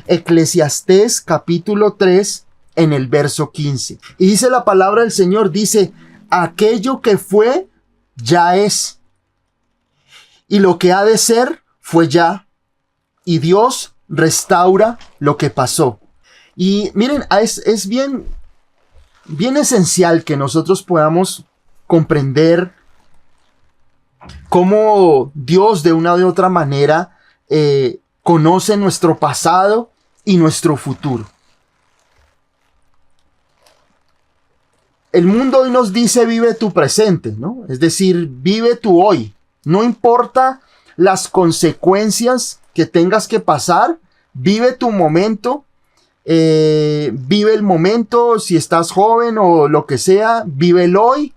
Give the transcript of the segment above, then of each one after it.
Eclesiastés capítulo 3 en el verso 15. Y dice la palabra del Señor, dice, aquello que fue, ya es. Y lo que ha de ser, fue ya. Y Dios restaura lo que pasó. Y miren, es bien esencial que nosotros podamos comprender cómo Dios de una u otra manera conoce nuestro pasado y nuestro futuro. El mundo hoy nos dice vive tu presente, ¿no? Es decir, vive tu hoy. No importa las consecuencias que tengas que pasar, vive tu momento. Vive el momento, si estás joven o lo que sea, vive el hoy.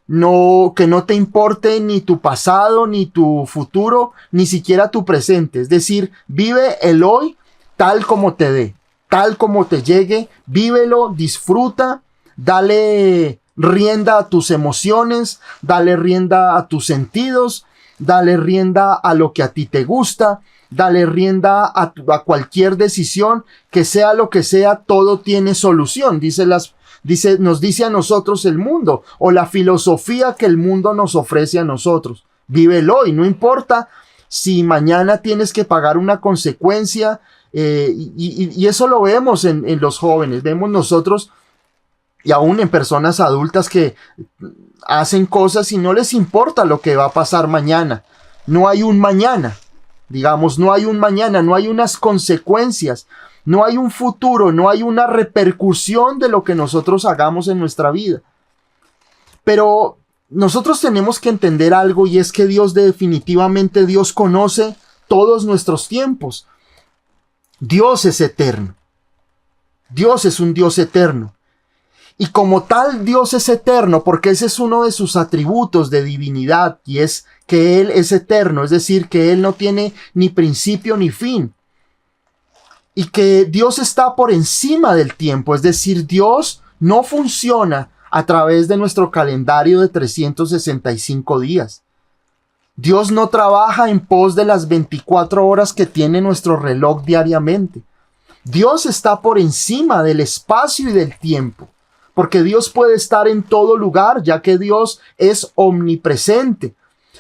No, que no te importe ni tu pasado, ni tu futuro, ni siquiera tu presente. Es decir, vive el hoy tal como te dé, tal como te llegue. Vívelo, disfruta, dale rienda a tus emociones, dale rienda a tus sentidos, dale rienda a lo que a ti te gusta, dale rienda a cualquier decisión, que sea lo que sea, todo tiene solución, nos dice a nosotros el mundo, o la filosofía que el mundo nos ofrece a nosotros. Vívelo hoy, no importa si mañana tienes que pagar una consecuencia, y eso lo vemos en los jóvenes, vemos nosotros, y aún en personas adultas que hacen cosas y no les importa lo que va a pasar mañana. No hay un mañana. Digamos, no hay un mañana, no hay unas consecuencias, no hay un futuro, no hay una repercusión de lo que nosotros hagamos en nuestra vida. Pero nosotros tenemos que entender algo, y es que Dios definitivamente, Dios conoce todos nuestros tiempos. Dios es eterno. Dios es un Dios eterno. Y como tal, Dios es eterno, porque ese es uno de sus atributos de divinidad, y es que Él es eterno, es decir, que Él no tiene ni principio ni fin. Y que Dios está por encima del tiempo, es decir, Dios no funciona a través de nuestro calendario de 365 días. Dios no trabaja en pos de las 24 horas que tiene nuestro reloj diariamente. Dios está por encima del espacio y del tiempo, porque Dios puede estar en todo lugar, ya que Dios es omnipresente.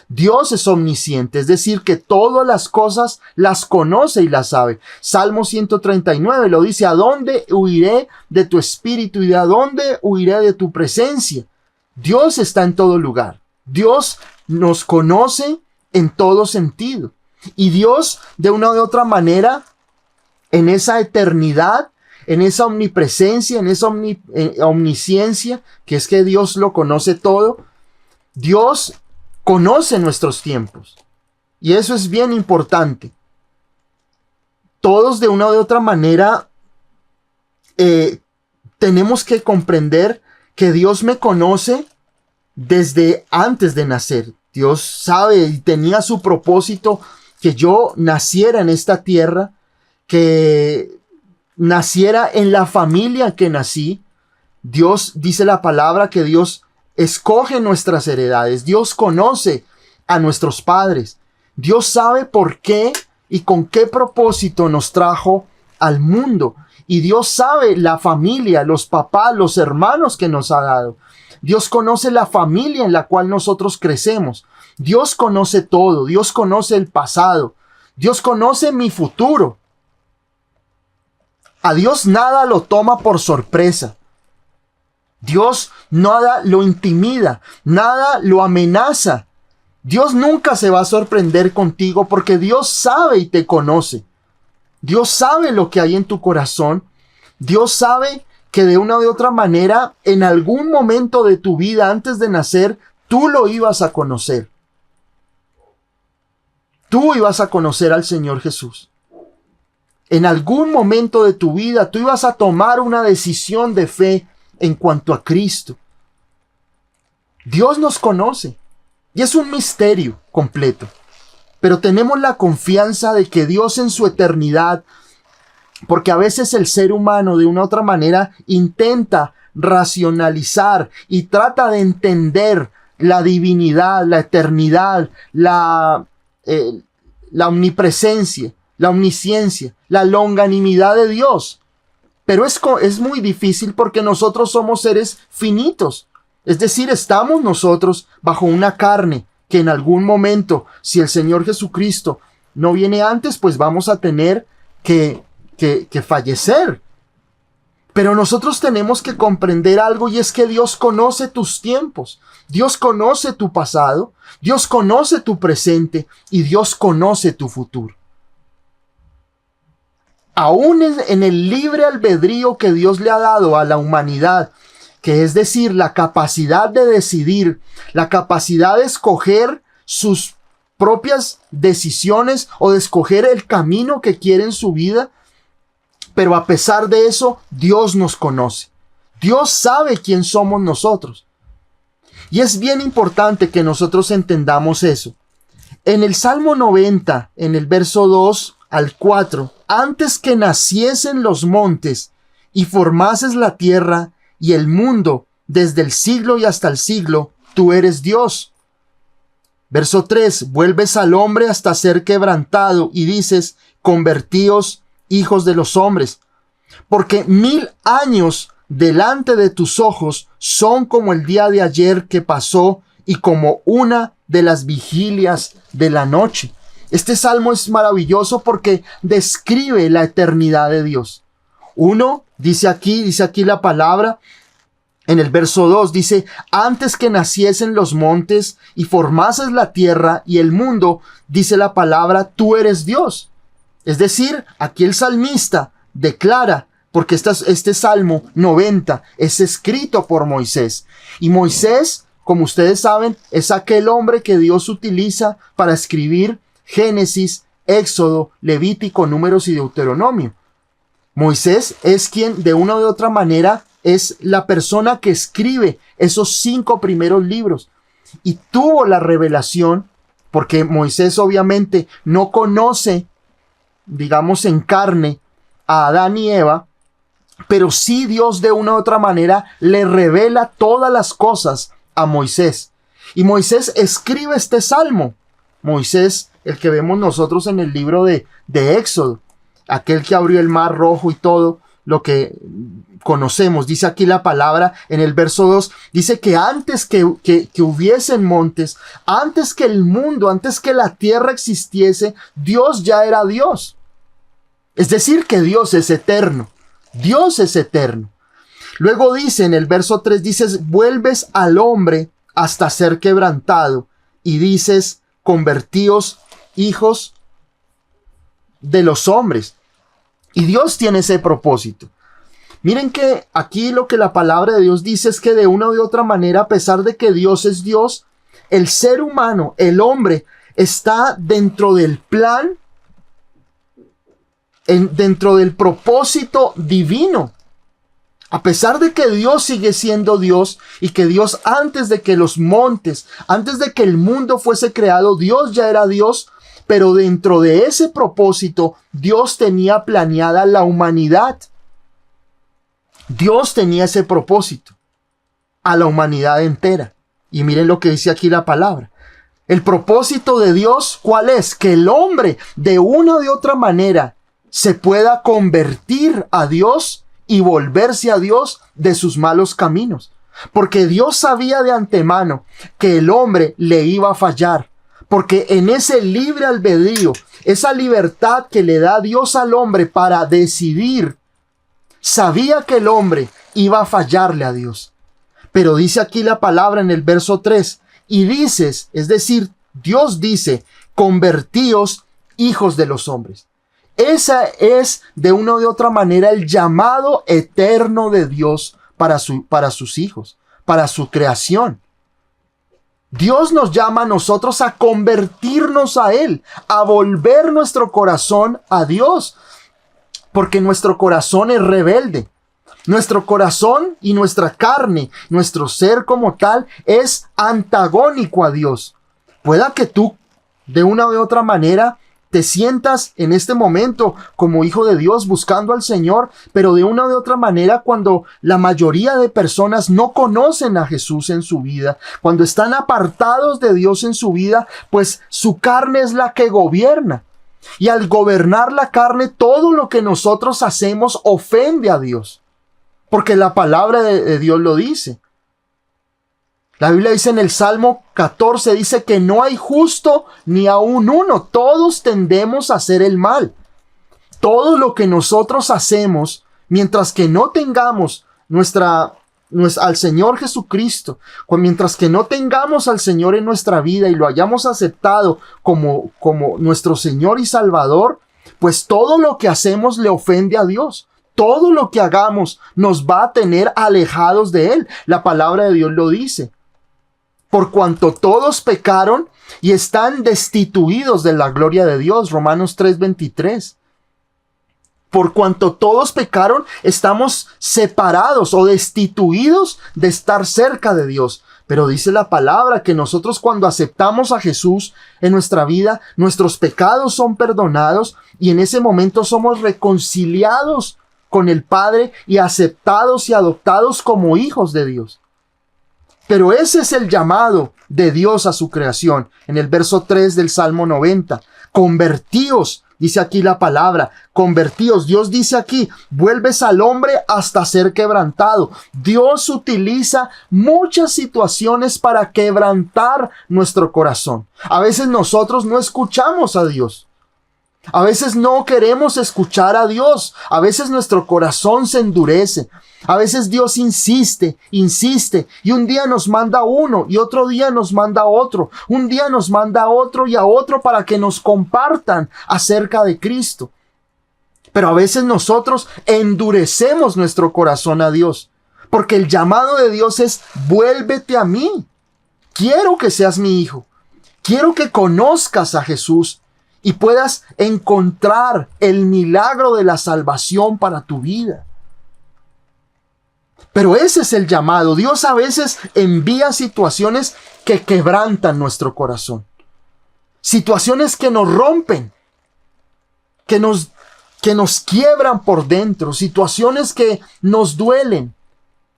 Dios es omnisciente, es decir, que todas las cosas las conoce y las sabe. Salmo 139 lo dice, ¿a dónde huiré de tu espíritu y de a dónde huiré de tu presencia? Dios está en todo lugar. Dios nos conoce en todo sentido. Y Dios, de una u otra manera, en esa eternidad, en esa omnipresencia, en esa omnisciencia, que es que Dios lo conoce todo, Dios conoce nuestros tiempos. Y eso es bien importante. Todos de una u otra manera tenemos que comprender que Dios me conoce desde antes de nacer. Dios sabe y tenía su propósito que yo naciera en esta tierra, que naciera en la familia que nací. Dios, dice la palabra, que Dios escoge nuestras heredades. Dios conoce a nuestros padres. Dios sabe por qué y con qué propósito nos trajo al mundo. Y Dios sabe la familia, los papás, los hermanos que nos ha dado. Dios conoce la familia en la cual nosotros crecemos. Dios conoce todo. Dios conoce el pasado. Dios conoce mi futuro. A Dios nada lo toma por sorpresa. Dios nada lo intimida, nada lo amenaza. Dios nunca se va a sorprender contigo porque Dios sabe y te conoce. Dios sabe lo que hay en tu corazón. Dios sabe que de una u otra manera, en algún momento de tu vida antes de nacer, tú lo ibas a conocer. Tú ibas a conocer al Señor Jesús. En algún momento de tu vida, tú ibas a tomar una decisión de fe en cuanto a Cristo. Dios nos conoce y es un misterio completo, pero tenemos la confianza de que Dios en su eternidad, porque a veces el ser humano de una u otra manera intenta racionalizar y trata de entender la divinidad, la eternidad, la omnipresencia, la omnisciencia, la longanimidad de Dios. Pero es muy difícil porque nosotros somos seres finitos. Es decir, estamos nosotros bajo una carne que en algún momento, si el Señor Jesucristo no viene antes, pues vamos a tener que fallecer. Pero nosotros tenemos que comprender algo, y es que Dios conoce tus tiempos, Dios conoce tu pasado, Dios conoce tu presente y Dios conoce tu futuro. Aún en el libre albedrío que Dios le ha dado a la humanidad, que es decir, la capacidad de decidir, la capacidad de escoger sus propias decisiones o de escoger el camino que quiere en su vida, pero a pesar de eso, Dios nos conoce. Dios sabe quién somos nosotros. Y es bien importante que nosotros entendamos eso. En el Salmo 90, en el verso 2 al 4, antes que naciesen los montes y formases la tierra y el mundo, desde el siglo y hasta el siglo, tú eres Dios. Verso 3, vuelves al hombre hasta ser quebrantado y dices, convertíos hijos de los hombres, porque 1000 años delante de tus ojos son como el día de ayer que pasó y como una de las vigilias de la noche. Este salmo es maravilloso porque describe la eternidad de Dios. Dice aquí la palabra, en el verso 2 dice, antes que naciesen los montes y formases la tierra y el mundo, dice la palabra, tú eres Dios. Es decir, aquí el salmista declara, porque este Salmo 90 es escrito por Moisés. Y Moisés, como ustedes saben, es aquel hombre que Dios utiliza para escribir Génesis, Éxodo, Levítico, Números y Deuteronomio. Moisés es quien, de una u otra manera, es la persona que escribe esos 5 primeros libros. Y tuvo la revelación, porque Moisés obviamente no conoce, digamos en carne, a Adán y Eva, pero sí Dios de una u otra manera le revela todas las cosas a Moisés. Y Moisés escribe este salmo. Moisés, el que vemos nosotros en el libro de Éxodo, aquel que abrió el mar rojo y todo lo que conocemos. Dice aquí la palabra en el verso 2, dice que antes que hubiesen montes, antes que el mundo, antes que la tierra existiese, Dios ya era Dios. Es decir, que Dios es eterno. Dios es eterno. Luego dice en el verso 3, dices, vuelves al hombre hasta ser quebrantado. Y dices, convertíos hijos de los hombres. Y Dios tiene ese propósito. Miren que aquí lo que la palabra de Dios dice es que de una u otra manera, a pesar de que Dios es Dios, el ser humano, el hombre, está dentro del plan, dentro del propósito divino. A pesar de que Dios sigue siendo Dios y que Dios antes de que los montes, antes de que el mundo fuese creado, Dios ya era Dios, pero dentro de ese propósito Dios tenía planeada la humanidad. Dios tenía ese propósito a la humanidad entera. Y miren lo que dice aquí la palabra. El propósito de Dios, ¿cuál es? Que el hombre de una u otra manera se pueda convertir a Dios y volverse a Dios de sus malos caminos. Porque Dios sabía de antemano que el hombre le iba a fallar. Porque en ese libre albedrío, esa libertad que le da Dios al hombre para decidir, sabía que el hombre iba a fallarle a Dios. Pero dice aquí la palabra en el verso 3, y dices, es decir, Dios dice, convertíos hijos de los hombres. Esa es de una u otra manera el llamado eterno de Dios para sus hijos, para su creación. Dios nos llama a nosotros a convertirnos a Él, a volver nuestro corazón a Dios, porque nuestro corazón es rebelde. Nuestro corazón y nuestra carne, nuestro ser como tal, es antagónico a Dios. Pueda que tú, de una u otra manera, te sientas en este momento como hijo de Dios buscando al Señor, pero de una u otra manera cuando la mayoría de personas no conocen a Jesús en su vida, cuando están apartados de Dios en su vida, pues su carne es la que gobierna. Y al gobernar la carne, todo lo que nosotros hacemos ofende a Dios. Porque la palabra de Dios lo dice. La Biblia dice en el Salmo 14, dice que no hay justo ni aun uno. Todos tendemos a hacer el mal. Todo lo que nosotros hacemos, mientras que no tengamos al Señor Jesucristo, mientras que no tengamos al Señor en nuestra vida y lo hayamos aceptado como nuestro Señor y Salvador, pues todo lo que hacemos le ofende a Dios. Todo lo que hagamos nos va a tener alejados de Él. La palabra de Dios lo dice. Por cuanto todos pecaron y están destituidos de la gloria de Dios. Romanos 3:23. Por cuanto todos pecaron, estamos separados o destituidos de estar cerca de Dios. Pero dice la palabra que nosotros cuando aceptamos a Jesús en nuestra vida, nuestros pecados son perdonados y en ese momento somos reconciliados con el Padre y aceptados y adoptados como hijos de Dios. Pero ese es el llamado de Dios a su creación. En el verso 3 del Salmo 90. Convertíos, dice aquí la palabra. Convertíos. Dios dice aquí, vuelves al hombre hasta ser quebrantado. Dios utiliza muchas situaciones para quebrantar nuestro corazón. A veces nosotros no escuchamos a Dios. A veces no queremos escuchar a Dios. A veces nuestro corazón se endurece. A veces Dios insiste y un día nos manda uno y otro día nos manda otro. Un día nos manda a otro y a otro para que nos compartan acerca de Cristo. Pero a veces nosotros endurecemos nuestro corazón a Dios. Porque el llamado de Dios es: vuélvete a mí. Quiero que seas mi hijo. Quiero que conozcas a Jesús y puedas encontrar el milagro de la salvación para tu vida. Pero ese es el llamado. Dios a veces envía situaciones que quebrantan nuestro corazón. Situaciones que nos rompen, que nos quiebran por dentro. Situaciones que nos duelen,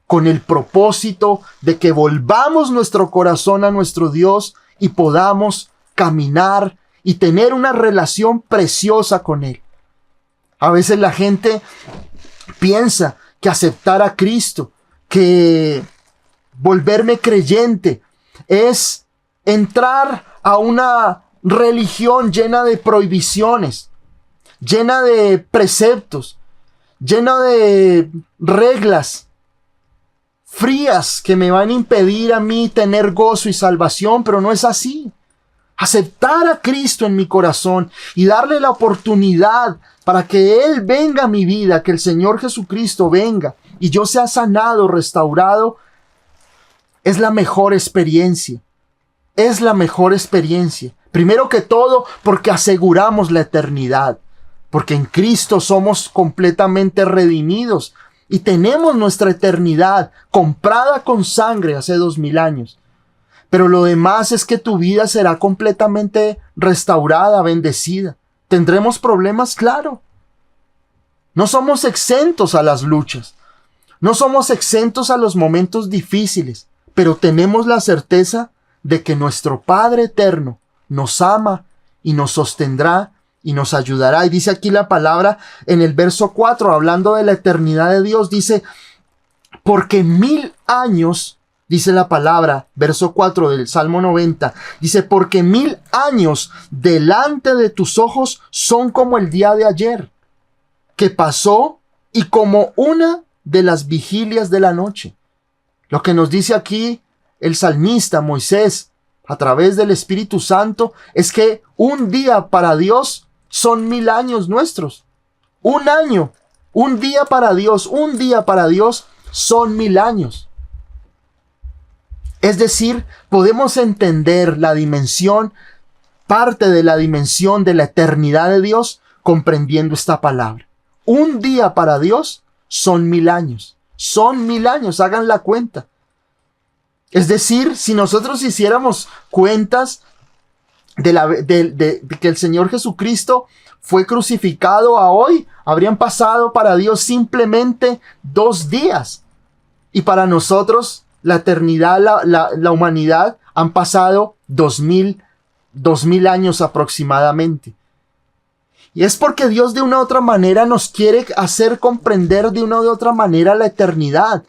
con el propósito de que volvamos nuestro corazón a nuestro Dios y podamos caminar y tener una relación preciosa con Él. A veces la gente piensa que aceptar a Cristo, que volverme creyente, es entrar a una religión llena de prohibiciones, llena de preceptos, llena de reglas frías que me van a impedir a mí tener gozo y salvación, pero no es así. Aceptar a Cristo en mi corazón y darle la oportunidad para que Él venga a mi vida, que el Señor Jesucristo venga y yo sea sanado, restaurado, es la mejor experiencia. Es la mejor experiencia. Primero que todo, porque aseguramos la eternidad. Porque en Cristo somos completamente redimidos y tenemos nuestra eternidad comprada con sangre hace 2000 años. Pero lo demás es que tu vida será completamente restaurada, bendecida. ¿Tendremos problemas? Claro. No somos exentos a las luchas. No somos exentos a los momentos difíciles. Pero tenemos la certeza de que nuestro Padre eterno nos ama y nos sostendrá y nos ayudará. Y dice aquí la palabra en el verso 4, hablando de la eternidad de Dios, dice, porque 1000 años... Dice la palabra, verso 4 del Salmo 90, dice, porque 1000 años delante de tus ojos son como el día de ayer, que pasó, y como una de las vigilias de la noche. Lo que nos dice aquí el salmista Moisés, a través del Espíritu Santo, es que un día para Dios son 1000 años nuestros. Un año, un día para Dios son 1000 años. Es decir, podemos entender la dimensión, parte de la dimensión de la eternidad de Dios, comprendiendo esta palabra. Un día para Dios son 1000 años. Son 1000 años, hagan la cuenta. Es decir, si nosotros hiciéramos cuentas de que el Señor Jesucristo fue crucificado a hoy, habrían pasado para Dios simplemente 2 días. Y para nosotros, la eternidad, la humanidad, han pasado 2000 años aproximadamente. Y es porque Dios de una u otra manera nos quiere hacer comprender de una u otra manera la eternidad.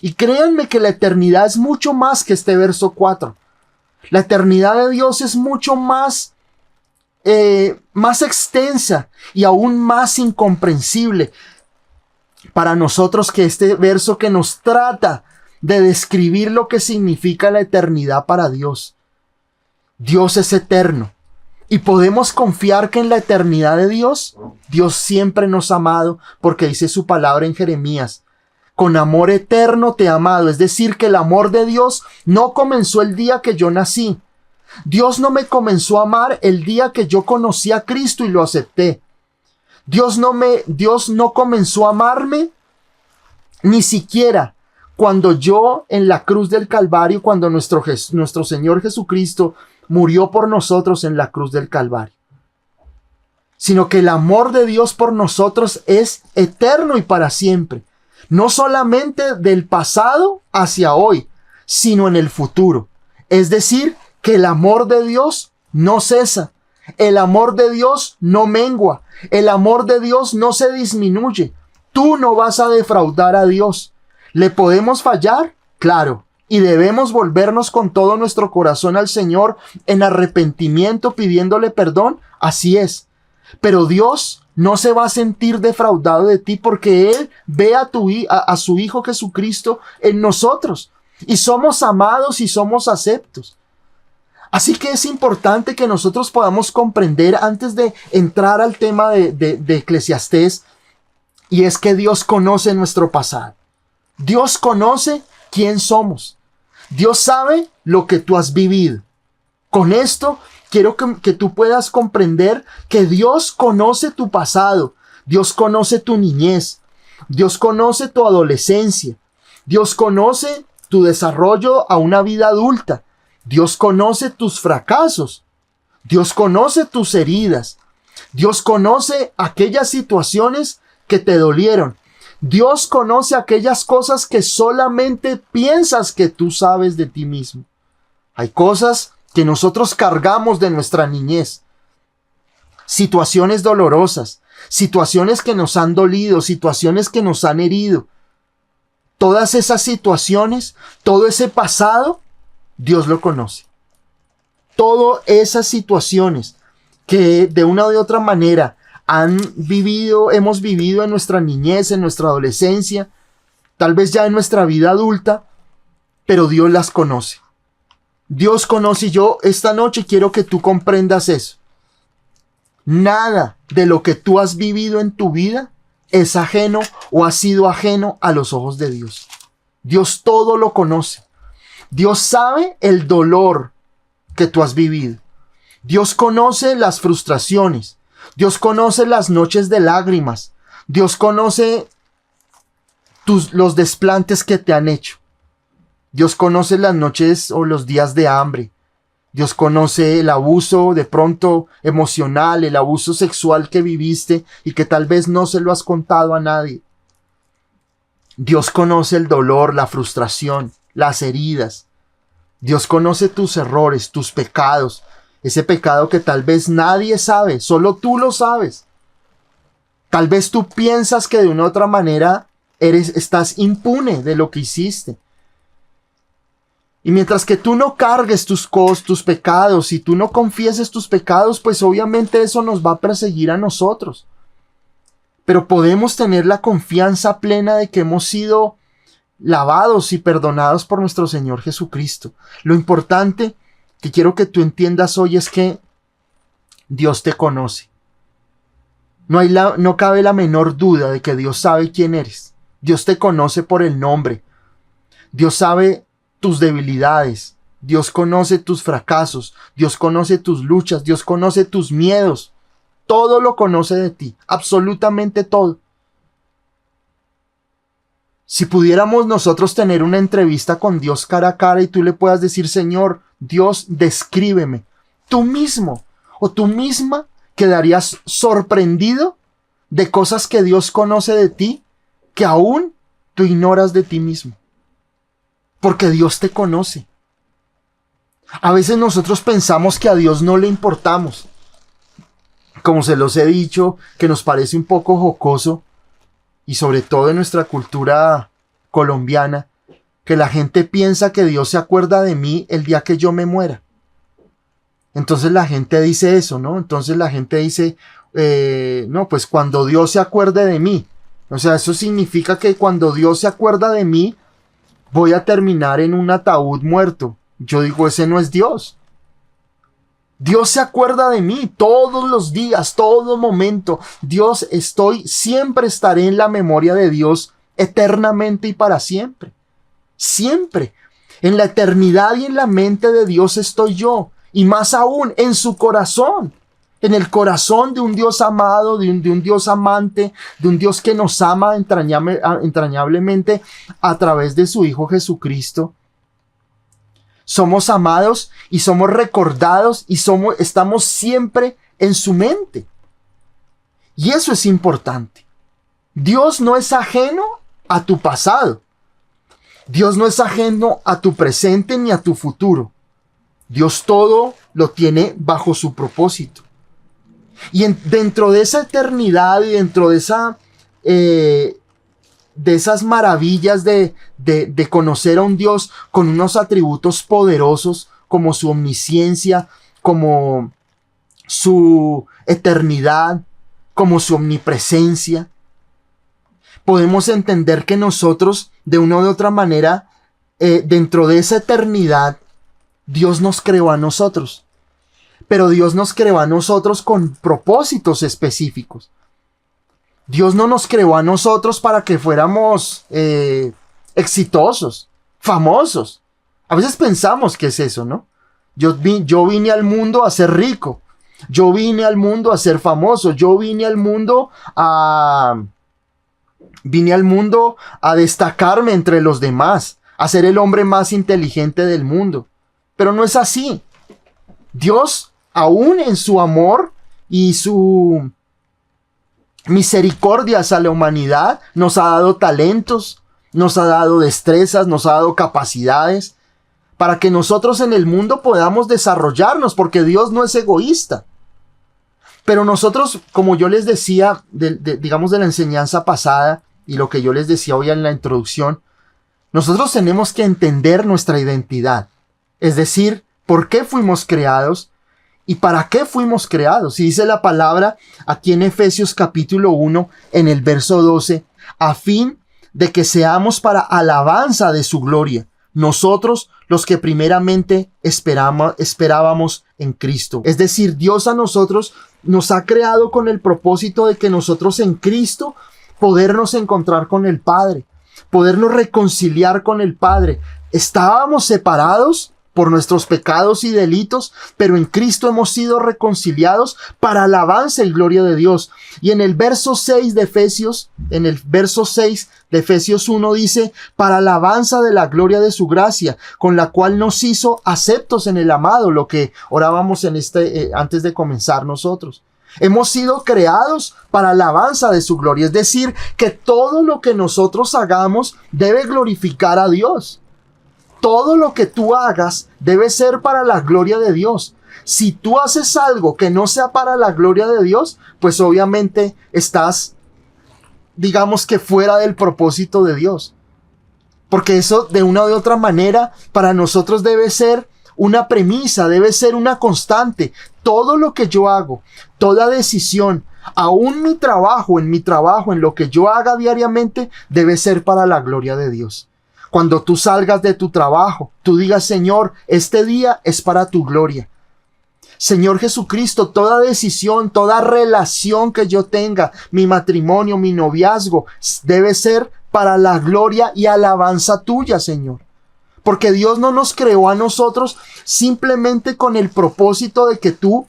Y créanme que la eternidad es mucho más que este verso 4. La eternidad de Dios es mucho más, más extensa y aún más incomprensible para nosotros que este verso que nos trata de describir lo que significa la eternidad para Dios. Dios es eterno y podemos confiar que en la eternidad de Dios, Dios siempre nos ha amado, porque dice su palabra en Jeremías: con amor eterno te he amado. Es decir, que el amor de Dios no comenzó el día que yo nací. Dios no me comenzó a amar el día que yo conocí a Cristo y lo acepté. Dios no comenzó a amarme ni siquiera cuando yo en la cruz del Calvario, cuando nuestro Señor Jesucristo murió por nosotros en la cruz del Calvario. Sino que el amor de Dios por nosotros es eterno y para siempre. No solamente del pasado hacia hoy, sino en el futuro. Es decir, que el amor de Dios no cesa. El amor de Dios no mengua. El amor de Dios no se disminuye. Tú no vas a defraudar a Dios. ¿Le podemos fallar? Claro. Y debemos volvernos con todo nuestro corazón al Señor en arrepentimiento, pidiéndole perdón. Así es. Pero Dios no se va a sentir defraudado de ti, porque Él ve a su Hijo Jesucristo en nosotros. Y somos amados y somos aceptos. Así que es importante que nosotros podamos comprender, antes de entrar al tema de Eclesiastés, y es que Dios conoce nuestro pasado. Dios conoce quién somos. Dios sabe lo que tú has vivido. Con esto quiero que tú puedas comprender que Dios conoce tu pasado. Dios conoce tu niñez. Dios conoce tu adolescencia. Dios conoce tu desarrollo a una vida adulta. Dios conoce tus fracasos. Dios conoce tus heridas. Dios conoce aquellas situaciones que te dolieron. Dios conoce aquellas cosas que solamente piensas que tú sabes de ti mismo. Hay cosas que nosotros cargamos de nuestra niñez. Situaciones dolorosas, situaciones que nos han dolido, situaciones que nos han herido. Todas esas situaciones, todo ese pasado, Dios lo conoce. Todas esas situaciones que de una u otra manera hemos vivido en nuestra niñez, en nuestra adolescencia, tal vez ya en nuestra vida adulta, pero Dios las conoce. Dios conoce, y yo esta noche quiero que tú comprendas eso. Nada de lo que tú has vivido en tu vida es ajeno o ha sido ajeno a los ojos de Dios. Dios todo lo conoce. Dios sabe el dolor que tú has vivido. Dios conoce las frustraciones. Dios conoce las noches de lágrimas. Dios conoce los desplantes que te han hecho. Dios conoce las noches o los días de hambre. Dios conoce el abuso de pronto emocional, el abuso sexual que viviste y que tal vez no se lo has contado a nadie. Dios conoce el dolor, la frustración, las heridas. Dios conoce tus errores, tus pecados. Ese pecado que tal vez nadie sabe, solo tú lo sabes. Tal vez tú piensas que de una u otra manera estás impune de lo que hiciste. Y mientras que tú no cargues tus pecados y tú no confieses tus pecados, pues obviamente eso nos va a perseguir a nosotros. Pero podemos tener la confianza plena de que hemos sido lavados y perdonados por nuestro Señor Jesucristo. Lo importante que quiero que tú entiendas hoy es que Dios te conoce. No cabe la menor duda de que Dios sabe quién eres. Dios te conoce por el nombre. Dios sabe tus debilidades. Dios conoce tus fracasos. Dios conoce tus luchas. Dios conoce tus miedos. Todo lo conoce de ti. Absolutamente todo. Si pudiéramos nosotros tener una entrevista con Dios cara a cara y tú le puedas decir: Señor, Dios, descríbeme. Tú mismo o tú misma quedarías sorprendido de cosas que Dios conoce de ti que aún tú ignoras de ti mismo. Porque Dios te conoce. A veces nosotros pensamos que a Dios no le importamos. como se los he dicho, que nos parece un poco jocoso, y sobre todo en nuestra cultura colombiana, que la gente piensa que Dios se acuerda de mí el día que yo me muera. Entonces la gente dice eso, ¿no? Entonces la gente dice, no, pues cuando Dios se acuerde de mí. O sea, eso significa que cuando Dios se acuerda de mí, voy a terminar en un ataúd muerto. Yo digo, ese no es Dios. Dios se acuerda de mí todos los días, todo momento. Siempre estaré en la memoria de Dios eternamente y para siempre. Siempre. En la eternidad y en la mente de Dios estoy yo. Y más aún, en su corazón. En el corazón de un Dios amado, de un Dios amante, de un Dios que nos ama entrañablemente a través de su Hijo Jesucristo. Somos amados y somos recordados y estamos siempre en su mente. Y eso es importante. Dios no es ajeno a tu pasado. Dios no es ajeno a tu presente ni a tu futuro. Dios todo lo tiene bajo su propósito. Y dentro de esa eternidad y dentro de esas maravillas de conocer a un Dios con unos atributos poderosos como su omnisciencia, como su eternidad, como su omnipresencia, podemos entender que nosotros, de una u otra manera, dentro de esa eternidad, Dios nos creó a nosotros. Pero Dios nos creó a nosotros con propósitos específicos. Dios no nos creó a nosotros para que fuéramos exitosos, famosos. A veces pensamos que es eso, ¿no? Yo vine al mundo a ser rico. Yo vine al mundo a ser famoso. Yo vine al mundo a destacarme entre los demás, a ser el hombre más inteligente del mundo. Pero no es así. Dios, aún en su amor y su misericordia hacia la humanidad, nos ha dado talentos, nos ha dado destrezas, nos ha dado capacidades para que nosotros en el mundo podamos desarrollarnos, porque Dios no es egoísta. Pero nosotros, como yo les decía, digamos de la enseñanza pasada y lo que yo les decía hoy en la introducción, nosotros tenemos que entender nuestra identidad. Es decir, ¿por qué fuimos creados? ¿Y para qué fuimos creados? Y dice la palabra aquí en Efesios capítulo 1, en el verso 12, a fin de que seamos para alabanza de su gloria, nosotros los que primeramente esperábamos en Cristo. Es decir, Dios a nosotros nos ha creado con el propósito de que nosotros en Cristo podernos encontrar con el Padre, podernos reconciliar con el Padre. Estábamos separados por nuestros pecados y delitos, pero en Cristo hemos sido reconciliados para alabanza y gloria de Dios. Y en el verso 6 de Efesios 1 dice, para alabanza de la gloria de su gracia, con la cual nos hizo aceptos en el amado, lo que orábamos antes de comenzar nosotros. Hemos sido creados para alabanza de su gloria, es decir, que todo lo que nosotros hagamos debe glorificar a Dios. Todo lo que tú hagas debe ser para la gloria de Dios. Si tú haces algo que no sea para la gloria de Dios, pues obviamente estás, digamos que fuera del propósito de Dios. Porque eso de una u otra manera para nosotros debe ser una premisa, debe ser una constante. Todo lo que yo hago, toda decisión, aún mi trabajo, en lo que yo haga diariamente, debe ser para la gloria de Dios. Cuando tú salgas de tu trabajo, tú digas, Señor, este día es para tu gloria. Señor Jesucristo, toda decisión, toda relación que yo tenga, mi matrimonio, mi noviazgo, debe ser para la gloria y alabanza tuya, Señor. Porque Dios no nos creó a nosotros simplemente con el propósito de que tú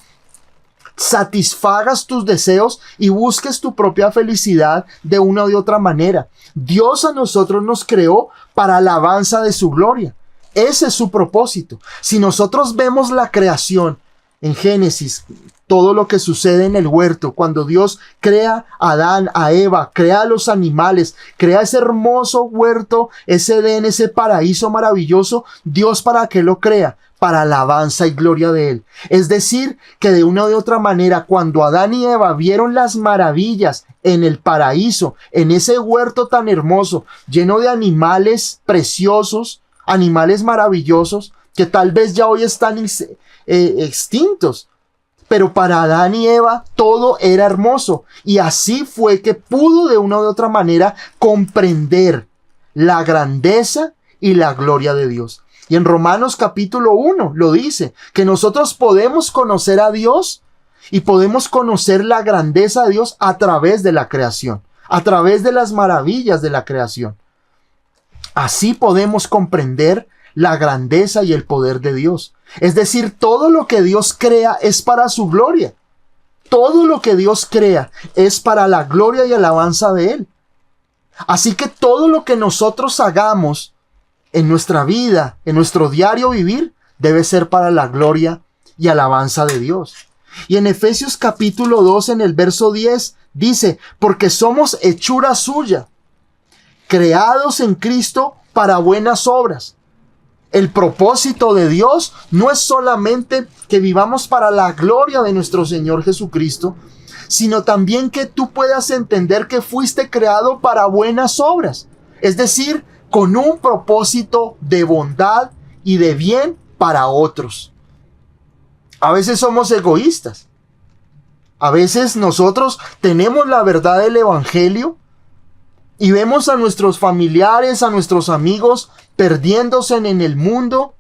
satisfagas tus deseos y busques tu propia felicidad de una u otra manera. Dios a nosotros nos creó para alabanza de su gloria. Ese es su propósito. Si nosotros vemos la creación en Génesis, todo lo que sucede en el huerto, cuando Dios crea a Adán, a Eva, crea a los animales, crea ese hermoso huerto, ese Edén, ese paraíso maravilloso, Dios ¿para qué lo crea? para alabanza y gloria de Él. Es decir, que de una u otra manera, cuando Adán y Eva vieron las maravillas en el paraíso, en ese huerto tan hermoso, lleno de animales preciosos, animales maravillosos, que tal vez ya hoy están extintos, pero para Adán y Eva todo era hermoso. Y así fue que pudo de una u otra manera comprender la grandeza y la gloria de Dios. Y en Romanos capítulo 1 lo dice, que nosotros podemos conocer a Dios y podemos conocer la grandeza de Dios a través de la creación, a través de las maravillas de la creación. Así podemos comprender la grandeza y el poder de Dios. Es decir, todo lo que Dios crea es para su gloria. Todo lo que Dios crea es para la gloria y alabanza de Él. Así que todo lo que nosotros hagamos en nuestra vida, en nuestro diario vivir, debe ser para la gloria y alabanza de Dios. Y en Efesios capítulo 2, en el verso 10, dice, porque somos hechura suya, creados en Cristo para buenas obras. El propósito de Dios no es solamente que vivamos para la gloria de nuestro Señor Jesucristo, sino también que tú puedas entender que fuiste creado para buenas obras. Es decir, con un propósito de bondad y de bien para otros. A veces somos egoístas. A veces nosotros tenemos la verdad del Evangelio y vemos a nuestros familiares, a nuestros amigos perdiéndose en el mundo,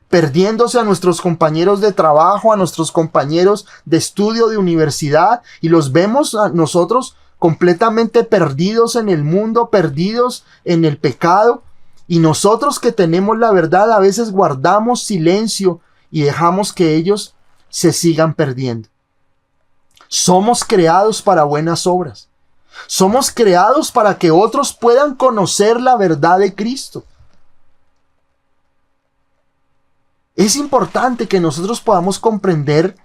perdiéndose a nuestros compañeros de trabajo, a nuestros compañeros de estudio, de universidad, y los vemos a nosotros completamente perdidos en el mundo, perdidos en el pecado. Y nosotros que tenemos la verdad a veces guardamos silencio y dejamos que ellos se sigan perdiendo. Somos creados para buenas obras. Somos creados para que otros puedan conocer la verdad de Cristo. Es importante que nosotros podamos comprender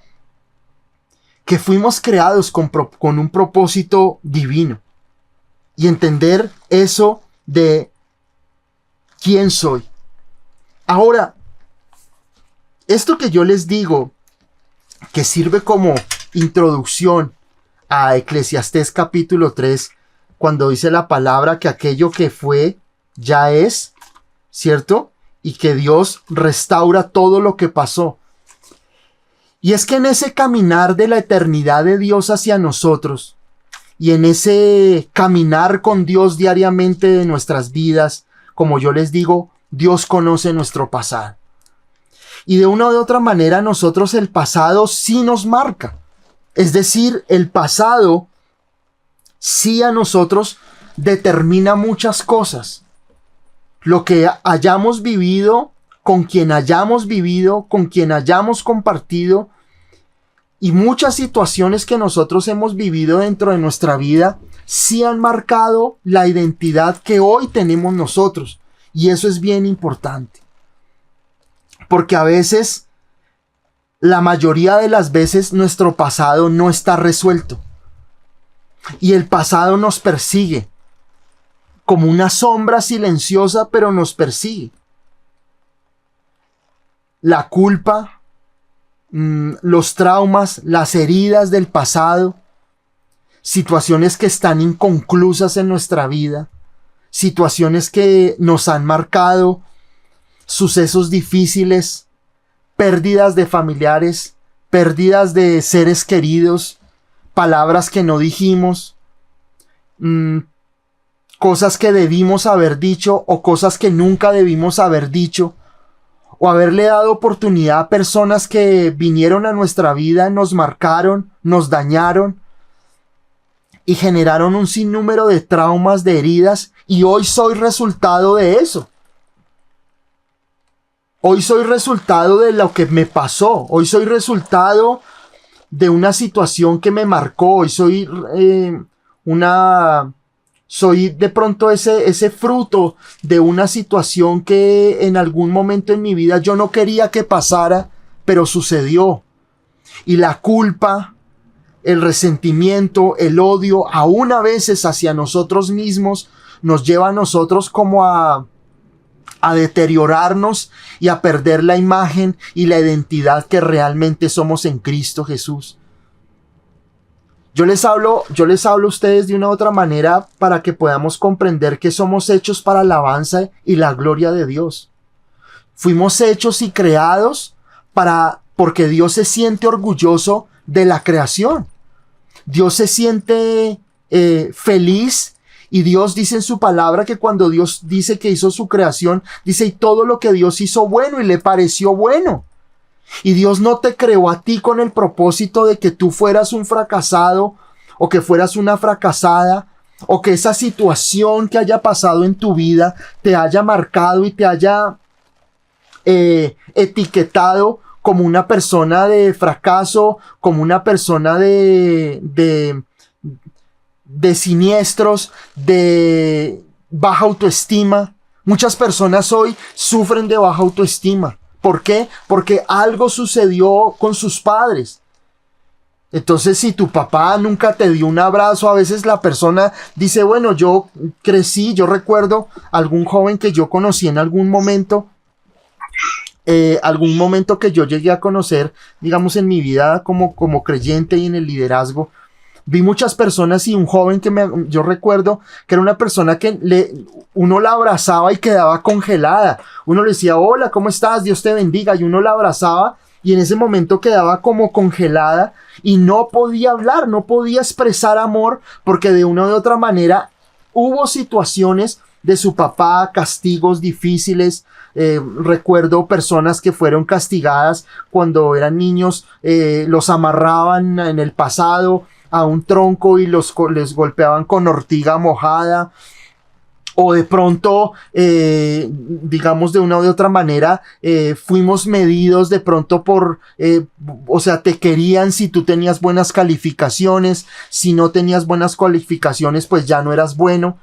que fuimos creados con un propósito divino y entender eso de quién soy. Ahora, esto que yo les digo, que sirve como introducción a Eclesiastés capítulo 3, cuando dice la palabra que aquello que fue ya es, ¿cierto? Y que Dios restaura todo lo que pasó. Y es que en ese caminar de la eternidad de Dios hacia nosotros, y en ese caminar con Dios diariamente de nuestras vidas, como yo les digo, Dios conoce nuestro pasado. Y de una u otra manera nosotros el pasado sí nos marca. Es decir, el pasado sí a nosotros determina muchas cosas. Lo que hayamos vivido, con quien hayamos vivido, con quien hayamos compartido, y muchas situaciones que nosotros hemos vivido dentro de nuestra vida sí han marcado la identidad que hoy tenemos nosotros. Y eso es bien importante. Porque a veces, la mayoría de las veces, nuestro pasado no está resuelto. Y el pasado nos persigue. Como una sombra silenciosa, pero nos persigue. La culpa, los traumas, las heridas del pasado, situaciones que están inconclusas en nuestra vida, situaciones que nos han marcado, sucesos difíciles, pérdidas de familiares, pérdidas de seres queridos, palabras que no dijimos, cosas que debimos haber dicho o cosas que nunca debimos haber dicho, o haberle dado oportunidad a personas que vinieron a nuestra vida, nos marcaron, nos dañaron y generaron un sinnúmero de traumas, de heridas, y hoy soy resultado de eso. Hoy soy resultado de lo que me pasó. Hoy soy resultado de una situación que me marcó. Hoy soy soy de pronto ese fruto de una situación que en algún momento en mi vida yo no quería que pasara, pero sucedió. Y la culpa, el resentimiento, el odio, aún a veces hacia nosotros mismos, nos lleva a nosotros como a a deteriorarnos y a perder la imagen y la identidad que realmente somos en Cristo Jesús. Yo les hablo a ustedes de una u otra manera para que podamos comprender que somos hechos para la alabanza y la gloria de Dios. Fuimos hechos y creados porque Dios se siente orgulloso de la creación. Dios se siente feliz. Y Dios dice en su palabra que cuando Dios dice que hizo su creación, dice, y todo lo que Dios hizo bueno y le pareció bueno. Y Dios no te creó a ti con el propósito de que tú fueras un fracasado o que fueras una fracasada o que esa situación que haya pasado en tu vida te haya marcado y te haya etiquetado como una persona de fracaso, como una persona de siniestros, de baja autoestima. Muchas personas hoy sufren de baja autoestima. ¿Por qué? Porque algo sucedió con sus padres. Entonces, si tu papá nunca te dio un abrazo, a veces la persona dice, bueno, yo crecí, yo recuerdo algún joven que yo conocí en algún momento que yo llegué a conocer, digamos, en mi vida como creyente y en el liderazgo. Vi muchas personas y un joven yo recuerdo que era una persona que uno la abrazaba y quedaba congelada. Uno le decía, hola, ¿cómo estás? Dios te bendiga. Y uno la abrazaba y en ese momento quedaba como congelada y no podía hablar, no podía expresar amor porque de una u otra manera hubo situaciones de su papá, castigos difíciles. Recuerdo personas que fueron castigadas cuando eran niños, los amarraban en el pasado a un tronco y les golpeaban con ortiga mojada, o de pronto, digamos de una u otra manera, fuimos medidos de pronto o sea, te querían si tú tenías buenas calificaciones, si no tenías buenas calificaciones, pues ya no eras bueno.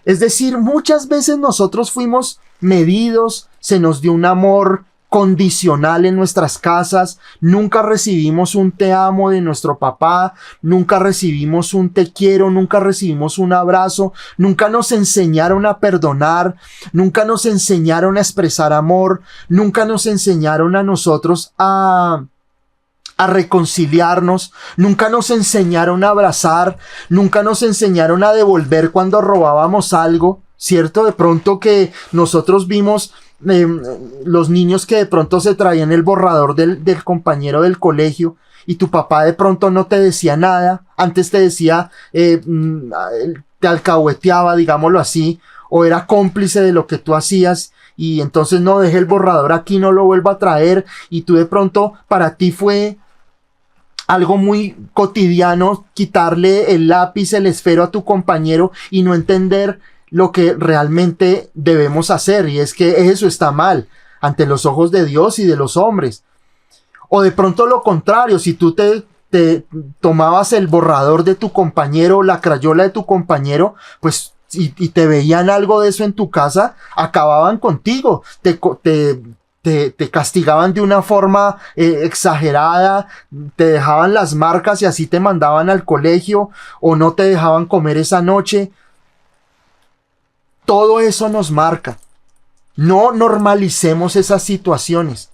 Es decir, muchas veces nosotros fuimos medidos, se nos dio un amor condicional en nuestras casas, nunca recibimos un te amo de nuestro papá, nunca recibimos un te quiero, nunca recibimos un abrazo, nunca nos enseñaron a perdonar, nunca nos enseñaron a expresar amor, nunca nos enseñaron a nosotros a reconciliarnos, nunca nos enseñaron a abrazar, nunca nos enseñaron a devolver cuando robábamos algo, ¿cierto? De pronto que nosotros vimos los niños que de pronto se traían el borrador del compañero del colegio y tu papá de pronto no te decía nada, antes te decía, te alcahueteaba, digámoslo así, o era cómplice de lo que tú hacías y entonces no, deje el borrador aquí, no lo vuelva a traer, y tú de pronto para ti fue algo muy cotidiano quitarle el lápiz, el esfero a tu compañero y no entender lo que realmente debemos hacer, y es que eso está mal ante los ojos de Dios y de los hombres. O de pronto lo contrario, si tú te tomabas el borrador de tu compañero, la crayola de tu compañero, pues y te veían algo de eso en tu casa, acababan contigo, te castigaban de una forma exagerada, te dejaban las marcas y así te mandaban al colegio, o no te dejaban comer esa noche. Todo eso nos marca. No normalicemos esas situaciones.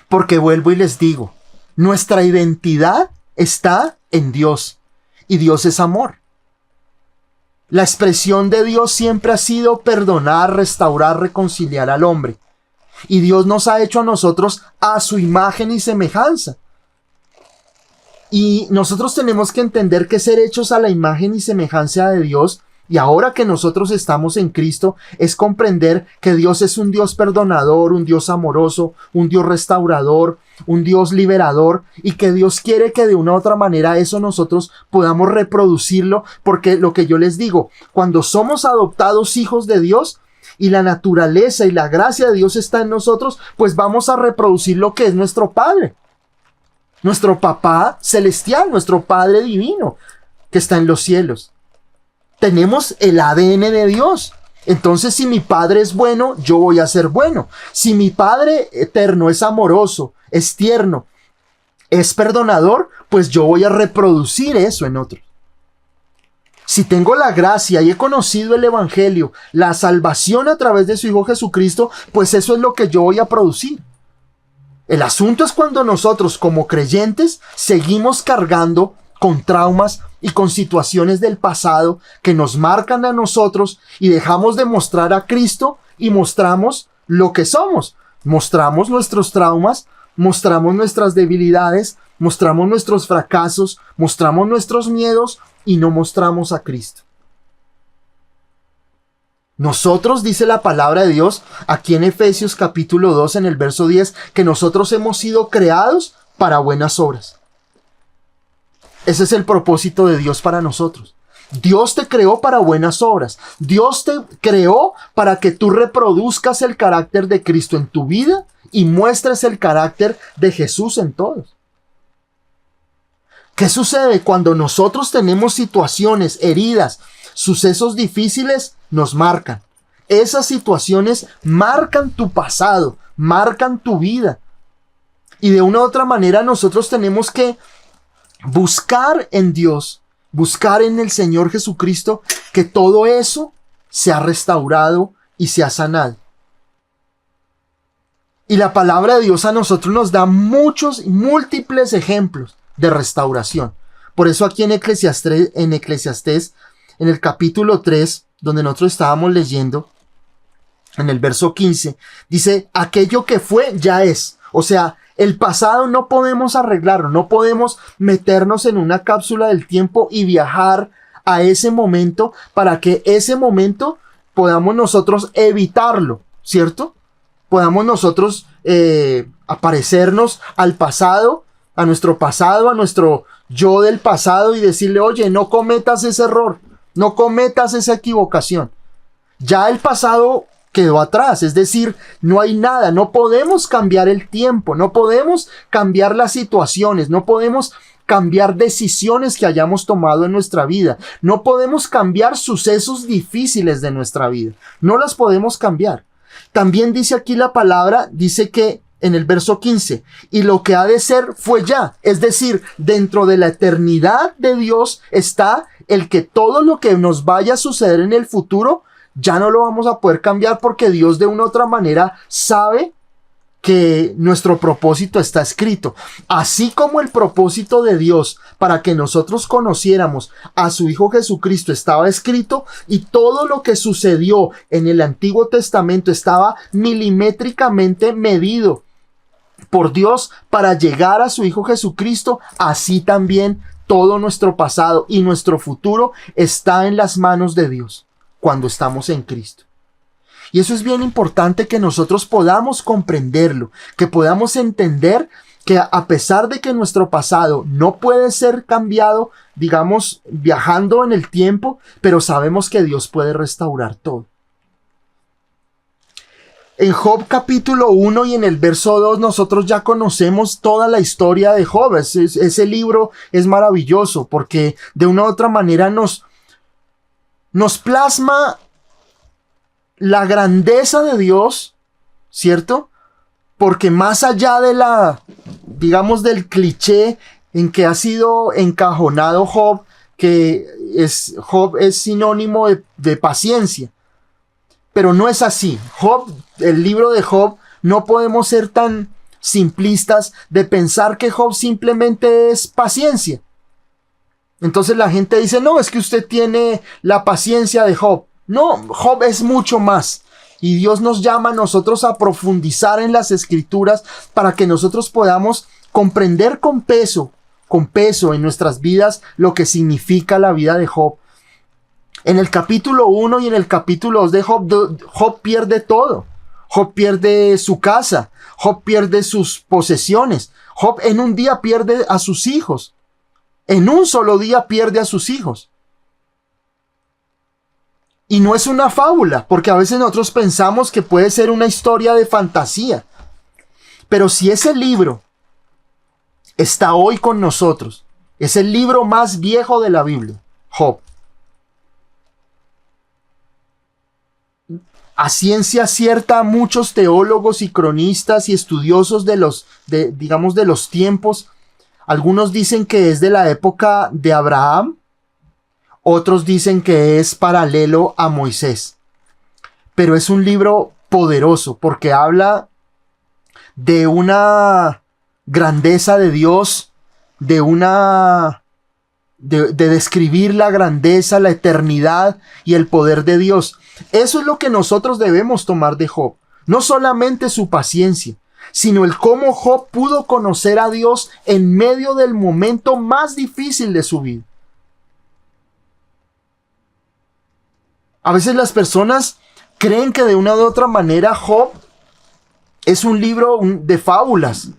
Porque vuelvo y les digo, nuestra identidad está en Dios. Y Dios es amor. La expresión de Dios siempre ha sido perdonar, restaurar, reconciliar al hombre. Y Dios nos ha hecho a nosotros a su imagen y semejanza. Y nosotros tenemos que entender que ser hechos a la imagen y semejanza de Dios, y ahora que nosotros estamos en Cristo, es comprender que Dios es un Dios perdonador, un Dios amoroso, un Dios restaurador, un Dios liberador, y que Dios quiere que de una u otra manera eso nosotros podamos reproducirlo, porque lo que yo les digo, cuando somos adoptados hijos de Dios y la naturaleza y la gracia de Dios está en nosotros, pues vamos a reproducir lo que es nuestro Padre, nuestro Papá celestial, nuestro Padre divino que está en los cielos. Tenemos el ADN de Dios. Entonces, si mi Padre es bueno, yo voy a ser bueno. Si mi Padre eterno es amoroso, es tierno, es perdonador, pues yo voy a reproducir eso en otros. Si tengo la gracia y he conocido el Evangelio, la salvación a través de su Hijo Jesucristo, pues eso es lo que yo voy a producir. El asunto es cuando nosotros como creyentes seguimos cargando con traumas y con situaciones del pasado que nos marcan a nosotros y dejamos de mostrar a Cristo y mostramos lo que somos. Mostramos nuestros traumas, mostramos nuestras debilidades, mostramos nuestros fracasos, mostramos nuestros miedos y no mostramos a Cristo. Nosotros, dice la palabra de Dios, aquí en Efesios capítulo 2, en el verso 10, que nosotros hemos sido creados para buenas obras. Ese es el propósito de Dios para nosotros. Dios te creó para buenas obras. Dios te creó para que tú reproduzcas el carácter de Cristo en tu vida y muestres el carácter de Jesús en todos. ¿Qué sucede cuando nosotros tenemos situaciones, heridas, sucesos difíciles? Nos marcan. Esas situaciones marcan tu pasado, marcan tu vida. Y de una u otra manera nosotros tenemos que buscar en Dios, buscar en el Señor Jesucristo que todo eso sea restaurado y sea sanado. Y la palabra de Dios a nosotros nos da muchos, múltiples ejemplos de restauración. Por eso aquí en Eclesiastés, en el capítulo 3, donde nosotros estábamos leyendo, en el verso 15, dice, aquello que fue ya es. O sea, el pasado no podemos arreglarlo, no podemos meternos en una cápsula del tiempo y viajar a ese momento para que ese momento podamos nosotros evitarlo, ¿cierto? Podamos nosotros aparecernos al pasado, a nuestro yo del pasado y decirle, oye, no cometas ese error, no cometas esa equivocación. Ya el pasado quedó atrás, es decir, no hay nada, no podemos cambiar el tiempo, no podemos cambiar las situaciones, no podemos cambiar decisiones que hayamos tomado en nuestra vida, no podemos cambiar sucesos difíciles de nuestra vida, no las podemos cambiar. También dice aquí la palabra, dice que en el verso 15, y lo que ha de ser fue ya, es decir, dentro de la eternidad de Dios está el que todo lo que nos vaya a suceder en el futuro ya no lo vamos a poder cambiar porque Dios de una u otra manera sabe que nuestro propósito está escrito. Así como el propósito de Dios para que nosotros conociéramos a su Hijo Jesucristo estaba escrito y todo lo que sucedió en el Antiguo Testamento estaba milimétricamente medido por Dios para llegar a su Hijo Jesucristo, así también todo nuestro pasado y nuestro futuro está en las manos de Dios cuando estamos en Cristo. Y eso es bien importante que nosotros podamos comprenderlo, que podamos entender que a pesar de que nuestro pasado no puede ser cambiado, digamos, viajando en el tiempo, pero sabemos que Dios puede restaurar todo. En Job capítulo 1 y en el verso 2 nosotros ya conocemos toda la historia de Job. Ese libro es maravilloso porque de una u otra manera nos plasma la grandeza de Dios, ¿cierto? Porque más allá de digamos, del cliché en que ha sido encajonado Job, Job es sinónimo de paciencia. Pero no es así. El libro de Job, no podemos ser tan simplistas de pensar que Job simplemente es paciencia. Entonces la gente dice, no, es que usted tiene la paciencia de Job. No, Job es mucho más. Y Dios nos llama a nosotros a profundizar en las Escrituras para que nosotros podamos comprender con peso en nuestras vidas lo que significa la vida de Job. En el capítulo 1 y en el capítulo 2 de Job pierde todo. Job pierde su casa. Job pierde sus posesiones. Job en un día pierde a sus hijos. En un solo día pierde a sus hijos. Y no es una fábula, porque a veces nosotros pensamos que puede ser una historia de fantasía. Pero si ese libro está hoy con nosotros, es el libro más viejo de la Biblia, Job. A ciencia cierta, muchos teólogos y cronistas y estudiosos de los tiempos, algunos dicen que es de la época de Abraham, Otros dicen que es paralelo a Moisés. Pero es un libro poderoso porque habla de una grandeza de Dios, de describir la grandeza, la eternidad y el poder de Dios. Eso es lo que nosotros debemos tomar de Job. No solamente su paciencia, sino el cómo Job pudo conocer a Dios en medio del momento más difícil de su vida. A veces las personas creen que de una u otra manera Job es un libro de fábulas,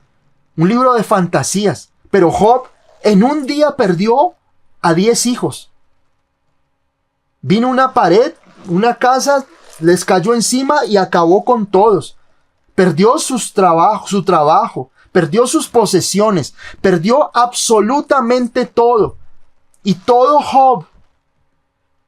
un libro de fantasías. Pero Job en un día perdió a 10 hijos. Vino una pared, una casa, les cayó encima y acabó con todos. Perdió su trabajo, perdió sus posesiones, perdió absolutamente todo. Y todo Job.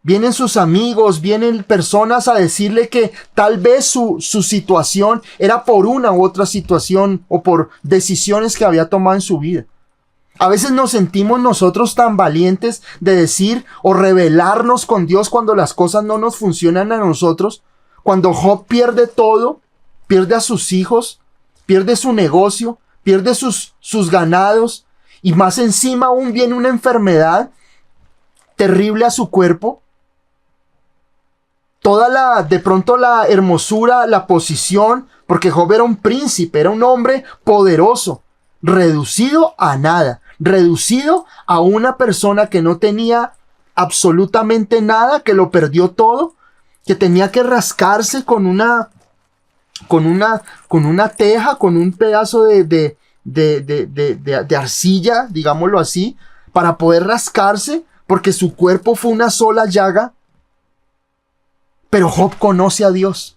Vienen sus amigos, vienen personas a decirle que tal vez su situación era por una u otra situación o por decisiones que había tomado en su vida. A veces nos sentimos nosotros tan valientes de decir o rebelarnos con Dios cuando las cosas no nos funcionan a nosotros. Cuando Job pierde todo, pierde a sus hijos, pierde su negocio, pierde sus ganados y más encima aún viene una enfermedad terrible a su cuerpo. De pronto la hermosura, la posición, porque Job era un príncipe, era un hombre poderoso, reducido a nada, reducido a una persona que no tenía absolutamente nada, que lo perdió todo, que tenía que rascarse con una teja, con un pedazo de arcilla, digámoslo así, para poder rascarse, porque su cuerpo fue una sola llaga. Pero Job conoce a Dios.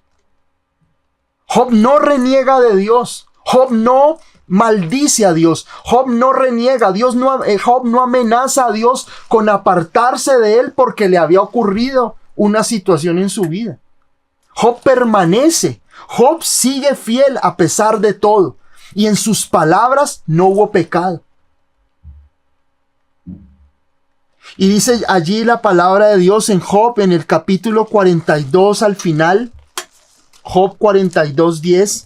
Job no reniega de Dios. Job no maldice a Dios. Job no reniega. Job no amenaza a Dios con apartarse de él porque le había ocurrido una situación en su vida. Job permanece. Job sigue fiel a pesar de todo. Y en sus palabras no hubo pecado. Y dice allí la palabra de Dios en Job, en el capítulo 42 al final, Job 42:10,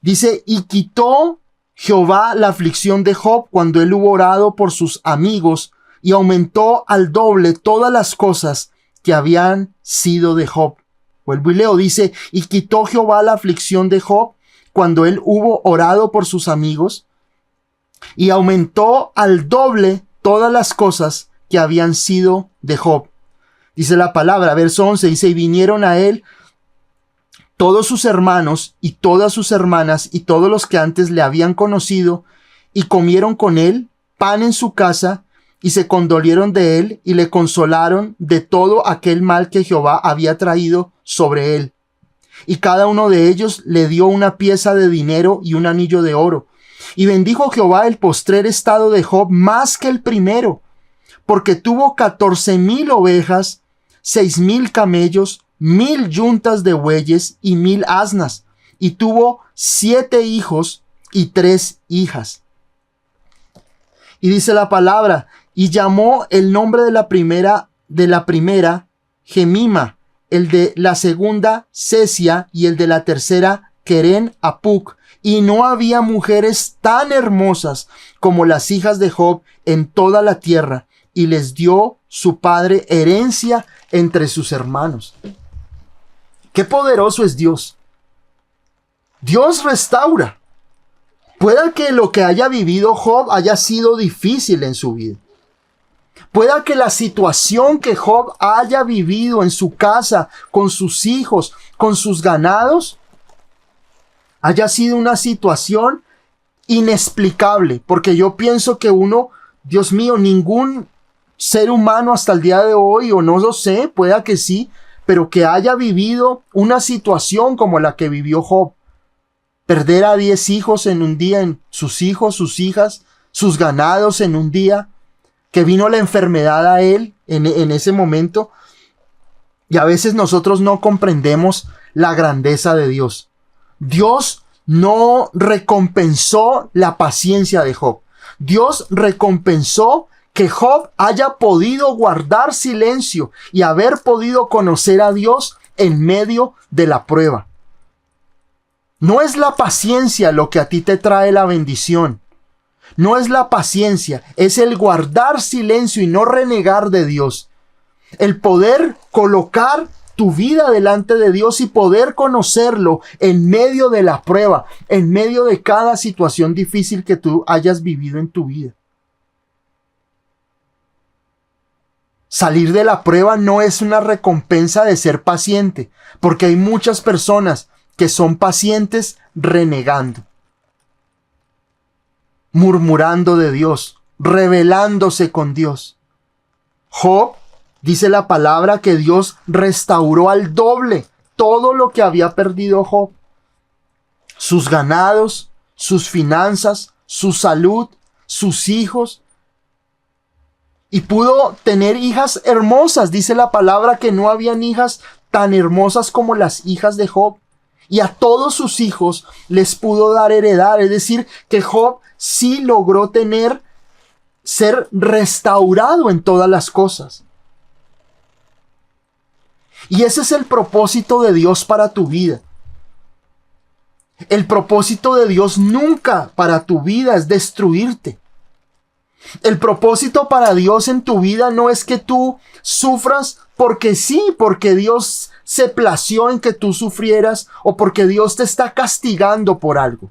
dice, y quitó Jehová la aflicción de Job cuando él hubo orado por sus amigos y aumentó al doble todas las cosas que habían sido de Job. Vuelvo y leo, dice, y quitó Jehová la aflicción de Job cuando él hubo orado por sus amigos y aumentó al doble todas las cosas que habían sido de Job. Dice la palabra, verso 11, dice, y vinieron a él todos sus hermanos y todas sus hermanas y todos los que antes le habían conocido y comieron con él pan en su casa y se condolieron de él y le consolaron de todo aquel mal que Jehová había traído sobre él. Y cada uno de ellos le dio una pieza de dinero y un anillo de oro. Y bendijo Jehová el postrer estado de Job más que el primero, porque tuvo 14,000 ovejas, 6,000 camellos, 1,000 yuntas de bueyes y 1,000 asnas, y tuvo 7 hijos y 3 hijas. Y dice la palabra, y llamó el nombre de la primera Gemima, el de la segunda Sesia y el de la tercera Queren Apuc. Y no había mujeres tan hermosas como las hijas de Job en toda la tierra, y les dio su padre herencia entre sus hermanos. Qué poderoso es Dios. Dios restaura. Pueda que lo que haya vivido Job haya sido difícil en su vida. Pueda que la situación que Job haya vivido en su casa, con sus hijos, con sus ganados, haya sido una situación inexplicable. Porque yo pienso que Dios mío, ningún ser humano hasta el día de hoy, o no lo sé, pueda que sí, pero que haya vivido una situación como la que vivió Job. Perder a 10 hijos en un día, en sus hijos, sus hijas, sus ganados en un día, que vino la enfermedad a él en ese momento. Y a veces nosotros no comprendemos la grandeza de Dios. Dios no recompensó la paciencia de Job. Dios recompensó que Job haya podido guardar silencio y haber podido conocer a Dios en medio de la prueba. No es la paciencia lo que a ti te trae la bendición. No es la paciencia, es el guardar silencio y no renegar de Dios. El poder colocar tu vida delante de Dios y poder conocerlo en medio de la prueba, en medio de cada situación difícil que tú hayas vivido en tu vida. Salir de la prueba no es una recompensa de ser paciente, porque hay muchas personas que son pacientes renegando, murmurando de Dios, rebelándose con Dios. Job, dice la palabra que Dios restauró al doble todo lo que había perdido Job. Sus ganados, sus finanzas, su salud, sus hijos. Y pudo tener hijas hermosas. Dice la palabra que no habían hijas tan hermosas como las hijas de Job. Y a todos sus hijos les pudo dar heredad. Es decir, que Job sí logró ser restaurado en todas las cosas. Y ese es el propósito de Dios para tu vida. El propósito de Dios nunca para tu vida es destruirte. El propósito para Dios en tu vida no es que tú sufras porque sí, porque Dios se plació en que tú sufrieras o porque Dios te está castigando por algo.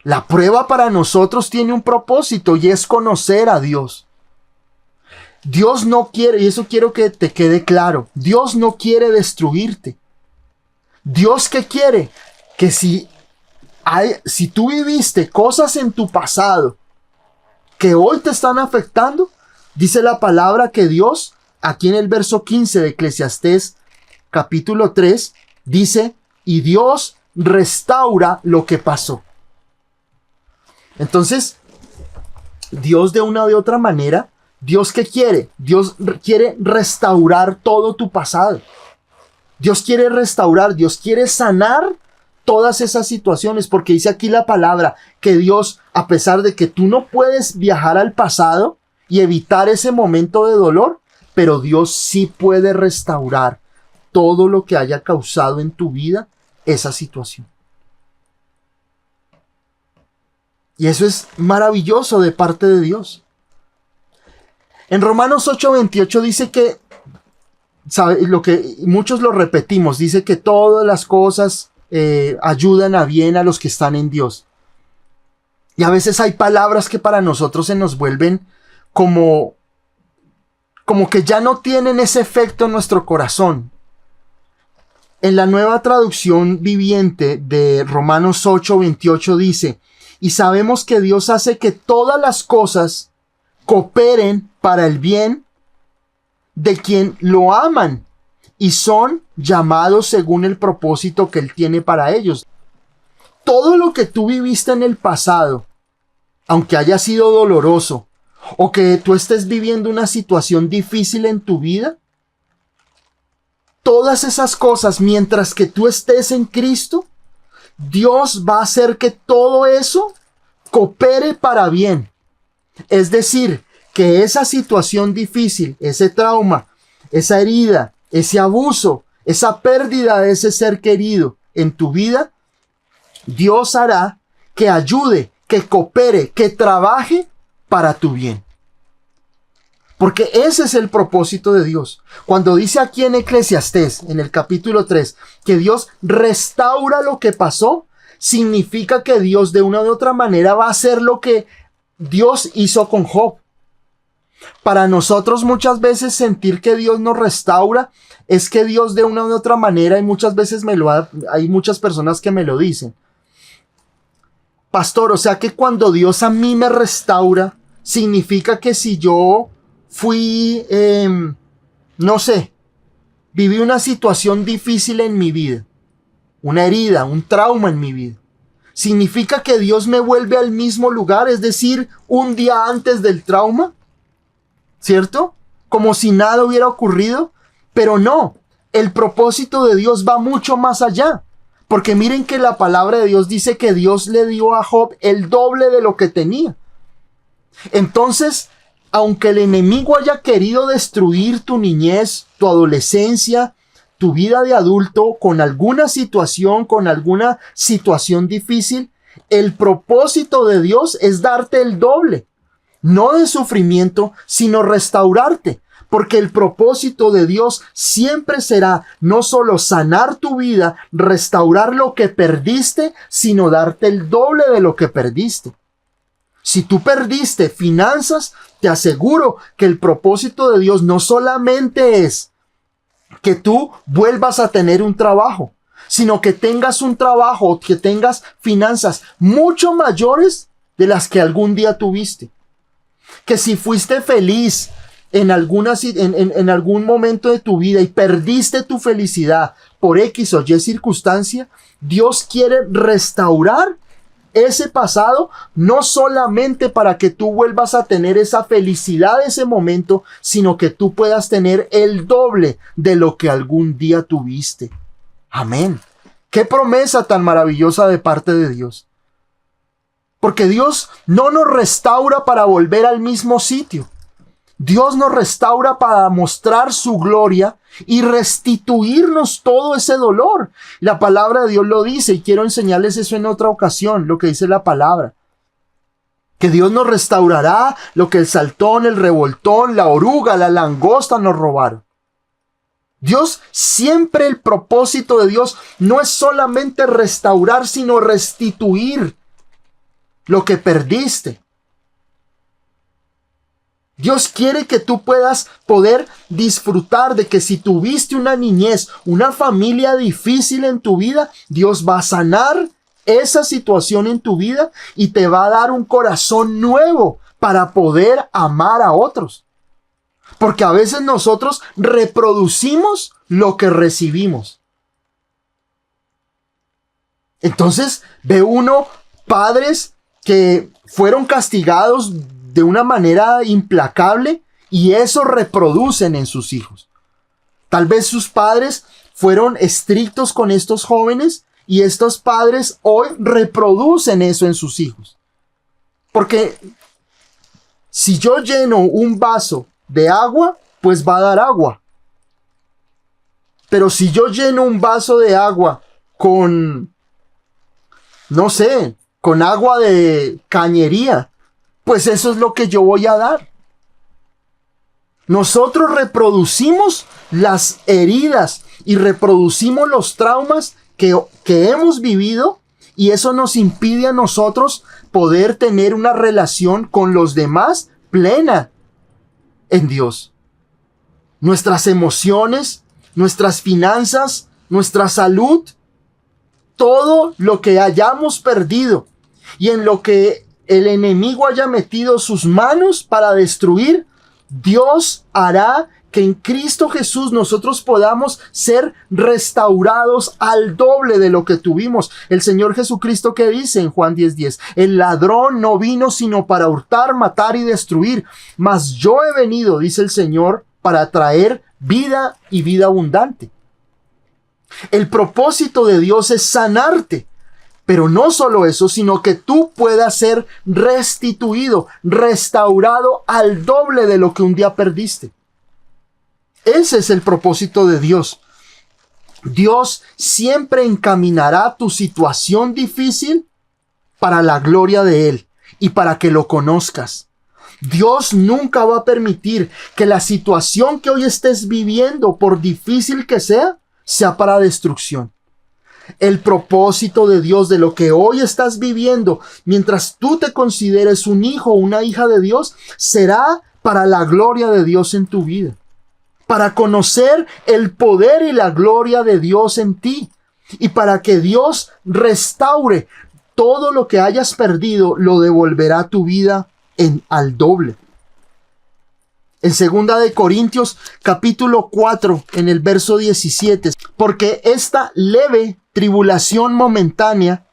La prueba para nosotros tiene un propósito y es conocer a Dios. Dios no quiere, y eso quiero que te quede claro, Dios no quiere destruirte. Dios, ¿qué quiere? Que si tú viviste cosas en tu pasado que hoy te están afectando, dice la palabra que Dios, aquí en el verso 15 de Eclesiastés capítulo 3, dice, y Dios restaura lo que pasó. Entonces, Dios de una u otra manera, ¿Dios qué quiere? Dios quiere restaurar todo tu pasado. Dios quiere restaurar, Dios quiere sanar todas esas situaciones, porque dice aquí la palabra que Dios, a pesar de que tú no puedes viajar al pasado y evitar ese momento de dolor, pero Dios sí puede restaurar todo lo que haya causado en tu vida esa situación. Y eso es maravilloso de parte de Dios. En Romanos 8:28 dice que, ¿sabe? Lo que muchos lo repetimos, dice que todas las cosas ayudan a bien a los que están en Dios. Y a veces hay palabras que para nosotros se nos vuelven como que ya no tienen ese efecto en nuestro corazón. En la Nueva Traducción Viviente de Romanos 8:28 dice, y sabemos que Dios hace que todas las cosas cooperen para el bien de quien lo aman y son llamados según el propósito que Él tiene para ellos. Todo lo que tú viviste en el pasado, aunque haya sido doloroso, o que tú estés viviendo una situación difícil en tu vida, todas esas cosas, mientras que tú estés en Cristo, Dios va a hacer que todo eso coopere para bien. Es decir, que esa situación difícil, ese trauma, esa herida, ese abuso, esa pérdida de ese ser querido en tu vida, Dios hará que ayude, que coopere, que trabaje para tu bien. Porque ese es el propósito de Dios. Cuando dice aquí en Eclesiastés, en el capítulo 3, que Dios restaura lo que pasó, significa que Dios de una u otra manera va a hacer lo que Dios hizo con Job. Para nosotros muchas veces sentir que Dios nos restaura es que Dios de una u otra manera, y muchas veces hay muchas personas que me lo dicen. Pastor, o sea que cuando Dios a mí me restaura, significa que si yo fui, no sé, viví una situación difícil en mi vida, una herida, un trauma en mi vida, significa que Dios me vuelve al mismo lugar, es decir, un día antes del trauma, ¿cierto? Como si nada hubiera ocurrido, pero no, el propósito de Dios va mucho más allá, porque miren que la palabra de Dios dice que Dios le dio a Job el doble de lo que tenía. Entonces, aunque el enemigo haya querido destruir tu niñez, tu adolescencia, tu vida de adulto con alguna situación difícil, el propósito de Dios es darte el doble, no de sufrimiento, sino restaurarte. Porque el propósito de Dios siempre será no solo sanar tu vida, restaurar lo que perdiste, sino darte el doble de lo que perdiste. Si tú perdiste finanzas, te aseguro que el propósito de Dios no solamente es que tú vuelvas a tener un trabajo, sino que tengas un trabajo, que tengas finanzas mucho mayores de las que algún día tuviste. Que si fuiste feliz en algún momento de tu vida y perdiste tu felicidad por X o Y circunstancia, Dios quiere restaurar ese pasado, no solamente para que tú vuelvas a tener esa felicidad de ese momento, sino que tú puedas tener el doble de lo que algún día tuviste. Amén. Qué promesa tan maravillosa de parte de Dios. Porque Dios no nos restaura para volver al mismo sitio. Dios nos restaura para mostrar su gloria y restituirnos todo ese dolor. La palabra de Dios lo dice y quiero enseñarles eso en otra ocasión, lo que dice la palabra. Que Dios nos restaurará lo que el saltón, el revoltón, la oruga, la langosta nos robaron. Dios, siempre el propósito de Dios no es solamente restaurar, sino restituir lo que perdiste. Dios quiere que tú puedas poder disfrutar de que si tuviste una niñez, una familia difícil en tu vida, Dios va a sanar esa situación en tu vida y te va a dar un corazón nuevo para poder amar a otros. Porque a veces nosotros reproducimos lo que recibimos. Entonces ve uno padres que fueron castigados de una manera implacable y eso reproducen en sus hijos. Tal vez sus padres fueron estrictos con estos jóvenes y estos padres hoy reproducen eso en sus hijos. Porque si yo lleno un vaso de agua, pues va a dar agua. Pero si yo lleno un vaso de agua con, no sé, con agua de cañería, pues eso es lo que yo voy a dar. Nosotros reproducimos las heridas y reproducimos los traumas que hemos vivido y eso nos impide a nosotros poder tener una relación con los demás plena en Dios. Nuestras emociones, nuestras finanzas, nuestra salud, todo lo que hayamos perdido y en lo que el enemigo haya metido sus manos para destruir, Dios hará que en Cristo Jesús nosotros podamos ser restaurados al doble de lo que tuvimos. El Señor Jesucristo, que dice en Juan 10:10, el ladrón no vino sino para hurtar, matar y destruir, mas yo he venido, dice el Señor, para traer vida y vida abundante. El propósito de Dios es sanarte. Pero no solo eso, sino que tú puedas ser restituido, restaurado al doble de lo que un día perdiste. Ese es el propósito de Dios. Dios siempre encaminará tu situación difícil para la gloria de Él y para que lo conozcas. Dios nunca va a permitir que la situación que hoy estés viviendo, por difícil que sea para destrucción. El propósito de Dios de lo que hoy estás viviendo, mientras tú te consideres un hijo o una hija de Dios, será para la gloria de Dios en tu vida. Para conocer el poder y la gloria de Dios en ti. Y para que Dios restaure todo lo que hayas perdido, lo devolverá a tu vida al doble. En 2 de Corintios capítulo 4, en el verso 17, porque esta leve tribulación momentánea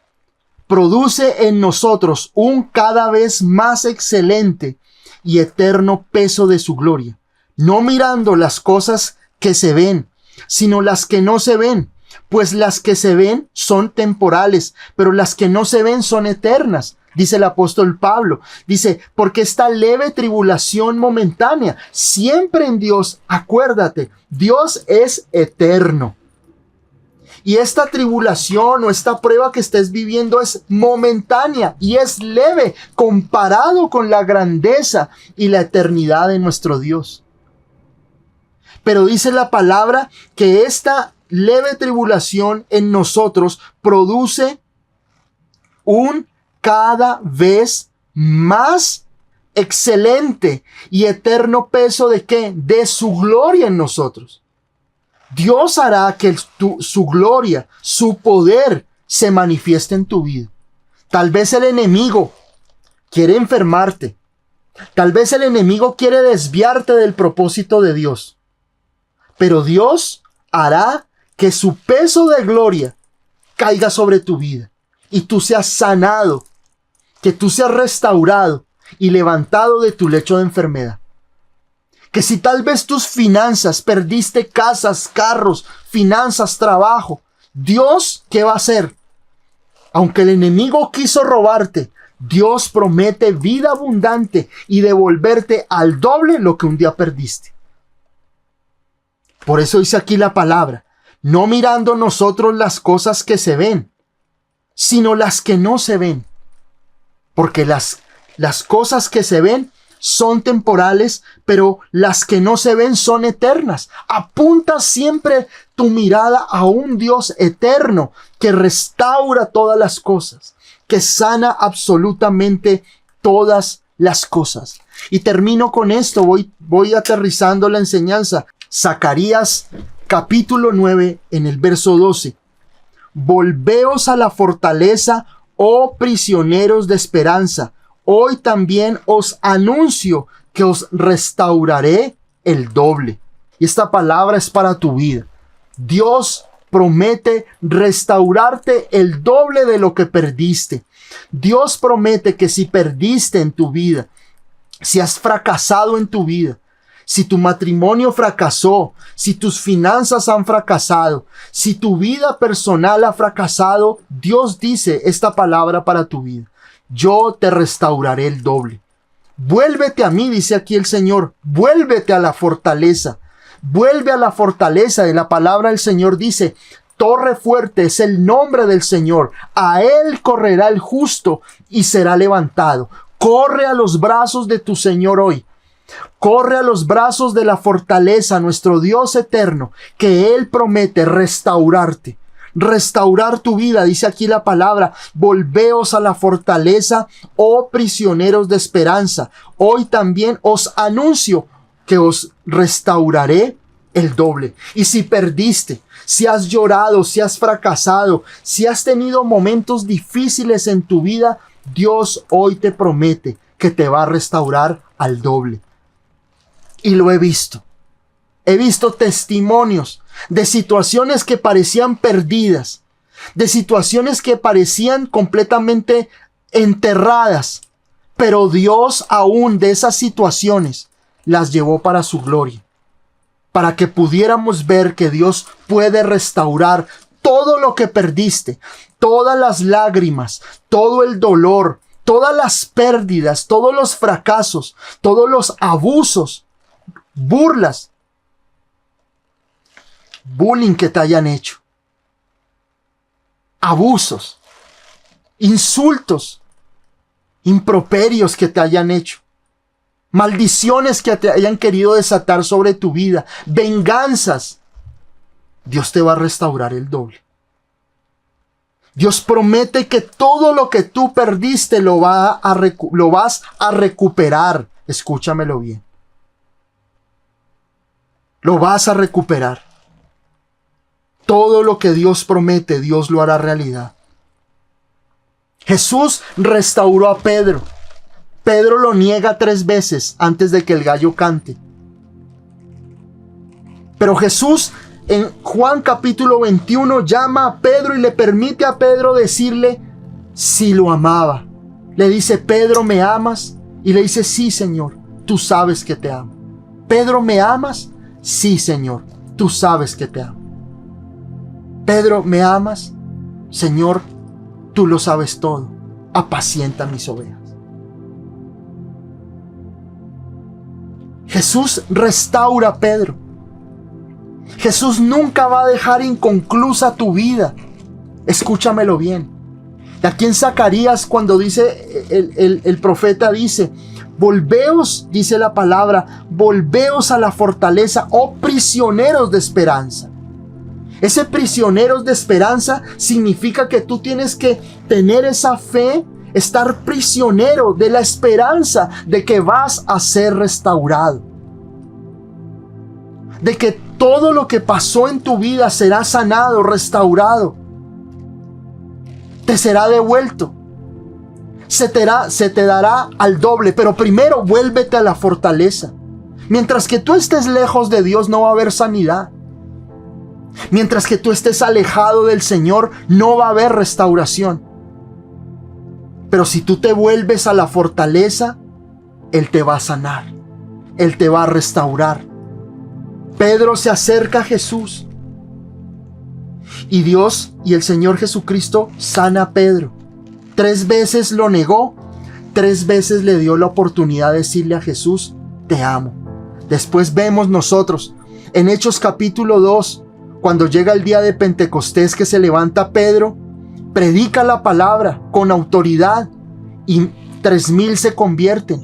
produce en nosotros un cada vez más excelente y eterno peso de su gloria, no mirando las cosas que se ven, sino las que no se ven, pues las que se ven son temporales, pero las que no se ven son eternas. dice el apóstol Pablo. Dice, porque esta leve tribulación momentánea, siempre en Dios, acuérdate, Dios es eterno. Y esta tribulación o esta prueba que estés viviendo es momentánea y es leve comparado con la grandeza y la eternidad de nuestro Dios. Pero dice la palabra que esta leve tribulación en nosotros produce un cada vez más excelente y eterno peso ¿de qué? De su gloria en nosotros. Dios hará que su gloria, su poder se manifieste en tu vida. Tal vez el enemigo quiere enfermarte. Tal vez el enemigo quiere desviarte del propósito de Dios. Pero Dios hará que su peso de gloria caiga sobre tu vida y tú seas sanado, que tú seas restaurado y levantado de tu lecho de enfermedad. Que si tal vez tus finanzas, perdiste casas, carros, finanzas, trabajo, Dios, ¿qué va a hacer? Aunque el enemigo quiso robarte, Dios promete vida abundante y devolverte al doble lo que un día perdiste. Por eso dice aquí la palabra, no mirando nosotros las cosas que se ven, sino las que no se ven. Porque las cosas que se ven son temporales, pero las que no se ven son eternas. Apunta siempre tu mirada a un Dios eterno que restaura todas las cosas, que sana absolutamente todas las cosas. Y termino con esto, voy aterrizando la enseñanza. Zacarías capítulo 9 en el verso 12. Volveos a la fortaleza, oh prisioneros de esperanza. Hoy también os anuncio que os restauraré el doble. Y esta palabra es para tu vida. Dios promete restaurarte el doble de lo que perdiste. Dios promete que si perdiste en tu vida, si has fracasado en tu vida, si tu matrimonio fracasó, si tus finanzas han fracasado, si tu vida personal ha fracasado, Dios dice esta palabra para tu vida. Yo te restauraré el doble. Vuélvete a mí, dice aquí el Señor. Vuélvete a la fortaleza. Vuelve a la fortaleza. De la palabra del Señor dice, torre fuerte es el nombre del Señor. A él correrá el justo y será levantado. Corre a los brazos de tu Señor hoy. Corre a los brazos de la fortaleza, nuestro Dios eterno, que Él promete restaurarte. Restaurar tu vida, dice aquí la palabra, volveos a la fortaleza, oh prisioneros de esperanza. Hoy también os anuncio que os restauraré el doble. Y si perdiste, si has llorado, si has fracasado, si has tenido momentos difíciles en tu vida, Dios hoy te promete que te va a restaurar al doble. Y lo he visto. He visto testimonios de situaciones que parecían perdidas, de situaciones que parecían completamente enterradas, pero Dios aún de esas situaciones las llevó para su gloria, para que pudiéramos ver que Dios puede restaurar todo lo que perdiste, todas las lágrimas, todo el dolor, todas las pérdidas, todos los fracasos, todos los abusos, burlas, bullying que te hayan hecho, abusos, insultos, improperios que te hayan hecho, maldiciones que te hayan querido desatar sobre tu vida, venganzas. Dios te va a restaurar el doble. Dios promete que todo lo que tú perdiste lo vas a recuperar. Escúchamelo bien. Lo vas a recuperar. Todo lo que Dios promete, Dios lo hará realidad. Jesús restauró a Pedro. Pedro lo niega 3 veces antes de que el gallo cante. Pero Jesús en Juan capítulo 21 llama a Pedro y le permite a Pedro decirle si lo amaba. Le dice, Pedro, ¿me amas? Y le dice, sí, Señor, tú sabes que te amo. Pedro, ¿me amas? Sí, Señor, tú sabes que te amo. Pedro, ¿me amas? Señor, tú lo sabes todo. apacienta mis ovejas. Jesús restaura a Pedro. Jesús nunca va a dejar inconclusa tu vida. Escúchamelo bien. Y aquí en Zacarías, cuando dice, el profeta dice, volveos, dice la palabra, volveos a la fortaleza, oh prisioneros de esperanza. Ese prisioneros de esperanza significa que tú tienes que tener esa fe, estar prisionero de la esperanza de que vas a ser restaurado. De que todo lo que pasó en tu vida será sanado, restaurado. Te será devuelto. Se te dará al doble, pero primero vuélvete a la fortaleza. Mientras que tú estés lejos de Dios, no va a haber sanidad. Mientras que tú estés alejado del Señor, no va a haber restauración. Pero si tú te vuelves a la fortaleza, Él te va a sanar. Él te va a restaurar. Pedro se acerca a Jesús. Y Dios y el Señor Jesucristo sana a Pedro. 3 veces lo negó. 3 veces le dio la oportunidad de decirle a Jesús, te amo. Después vemos nosotros en Hechos capítulo 2, cuando llega el día de Pentecostés, que se levanta Pedro, predica la palabra con autoridad y 3,000 se convierten.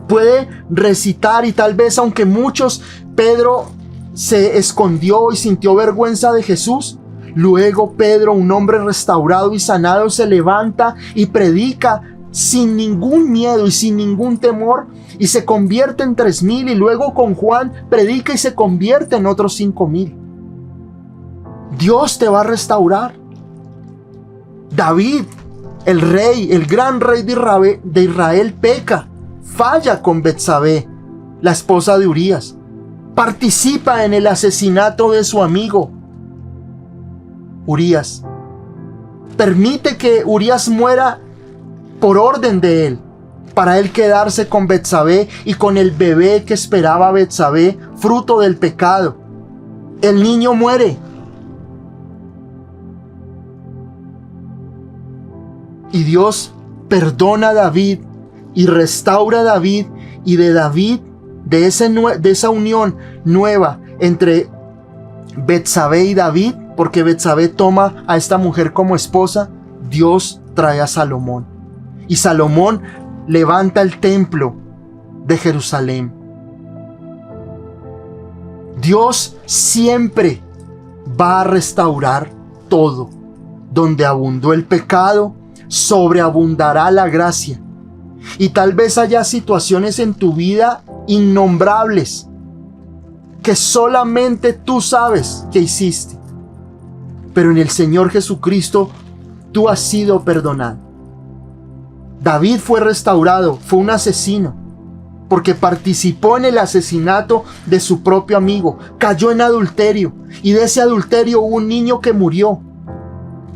Puede recitar, y tal vez aunque muchos, Pedro se escondió y sintió vergüenza de Jesús, luego Pedro, un hombre restaurado y sanado, se levanta y predica sin ningún miedo y sin ningún temor, y se convierte en 3,000, y luego con Juan predica y se convierte en otros 5,000. Dios te va a restaurar. David, el rey, el gran rey de Israel, peca, falla con Betsabé, la esposa de Urías. Participa en el asesinato de su amigo Urías. Permite que Urías muera por orden de él, para él quedarse con Betsabé y con el bebé que esperaba Betsabé, fruto del pecado. El niño muere. Y Dios perdona a David y restaura a David, y de David, de esa unión nueva entre Betsabé y David, porque Betsabé toma a esta mujer como esposa, Dios trae a Salomón. Y Salomón levanta el templo de Jerusalén. Dios siempre va a restaurar todo. Donde abundó el pecado, sobreabundará la gracia. Y tal vez haya situaciones en tu vida innombrables que solamente tú sabes que hiciste. Pero en el Señor Jesucristo tú has sido perdonado. David fue restaurado, fue un asesino, porque participó en el asesinato de su propio amigo, cayó en adulterio, y de ese adulterio hubo un niño que murió.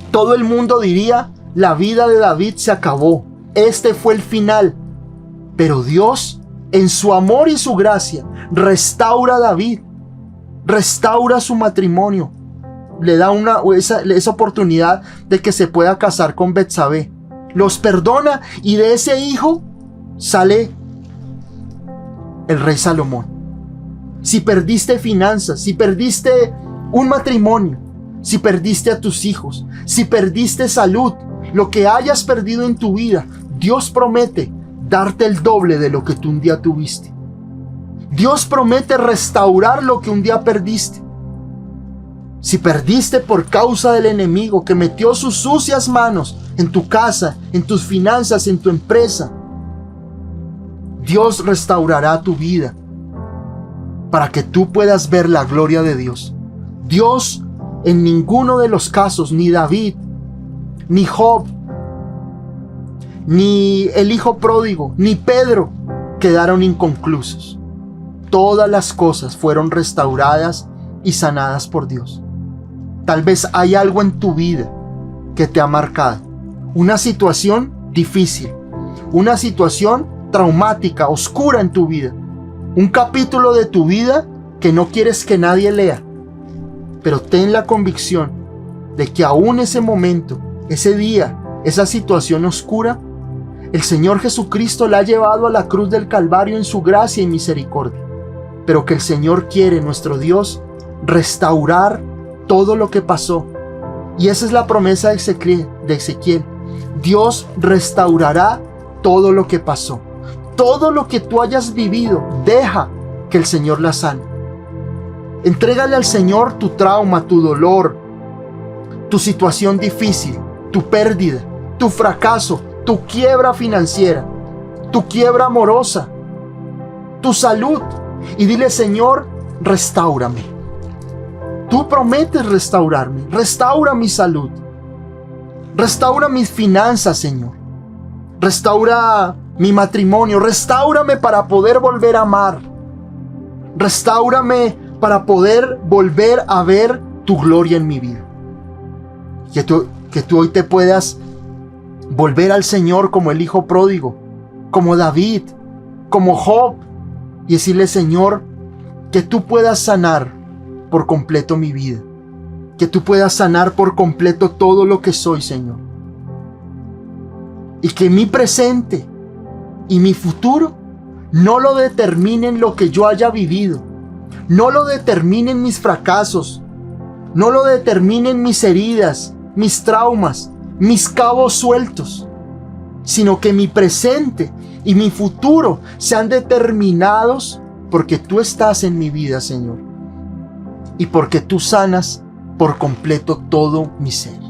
Todo el mundo diría, la vida de David se acabó, este fue el final. Pero Dios, en su amor y su gracia, restaura a David, restaura su matrimonio, le da esa oportunidad de que se pueda casar con Betsabé, los perdona, y de ese hijo sale el rey Salomón. Si perdiste finanzas, si perdiste un matrimonio, si perdiste a tus hijos, si perdiste salud, lo que hayas perdido en tu vida, Dios promete darte el doble de lo que tú un día tuviste. Dios promete restaurar lo que un día perdiste. Si perdiste por causa del enemigo que metió sus sucias manos en tu casa, en tus finanzas, en tu empresa, Dios restaurará tu vida para que tú puedas ver la gloria de Dios. Dios, en ninguno de los casos, ni David, ni Job, ni el hijo pródigo, ni Pedro, quedaron inconclusos. Todas las cosas fueron restauradas y sanadas por Dios. Tal vez hay algo en tu vida que te ha marcado. Una situación difícil, una situación traumática, oscura en tu vida. Un capítulo de tu vida que no quieres que nadie lea. Pero ten la convicción de que aún ese momento, ese día, esa situación oscura, el Señor Jesucristo la ha llevado a la cruz del Calvario en su gracia y misericordia. Pero que el Señor quiere, nuestro Dios, restaurar todo lo que pasó. Y esa es la promesa de Ezequiel. Dios restaurará todo lo que pasó. Todo lo que tú hayas vivido, deja que el Señor la sane. Entrégale al Señor tu trauma, tu dolor, tu situación difícil, tu pérdida, tu fracaso, tu quiebra financiera, tu quiebra amorosa, tu salud. Y dile: Señor, restáurame. Tú prometes restaurarme. Restaura mi salud. Restaura mis finanzas, Señor. Restaura mi matrimonio. Restáurame para poder volver a amar. Restáurame para poder volver a ver tu gloria en mi vida. Que tú hoy te puedas volver al Señor como el hijo pródigo, como David, como Job, y decirle: Señor, que tú puedas sanar por completo mi vida, que tú puedas sanar por completo todo lo que soy, Señor, y que mi presente y mi futuro no lo determinen lo que yo haya vivido, no lo determinen mis fracasos, no lo determinen mis heridas, mis traumas, mis cabos sueltos, sino que mi presente y mi futuro sean determinados porque tú estás en mi vida, Señor, y porque tú sanas por completo todo mi ser.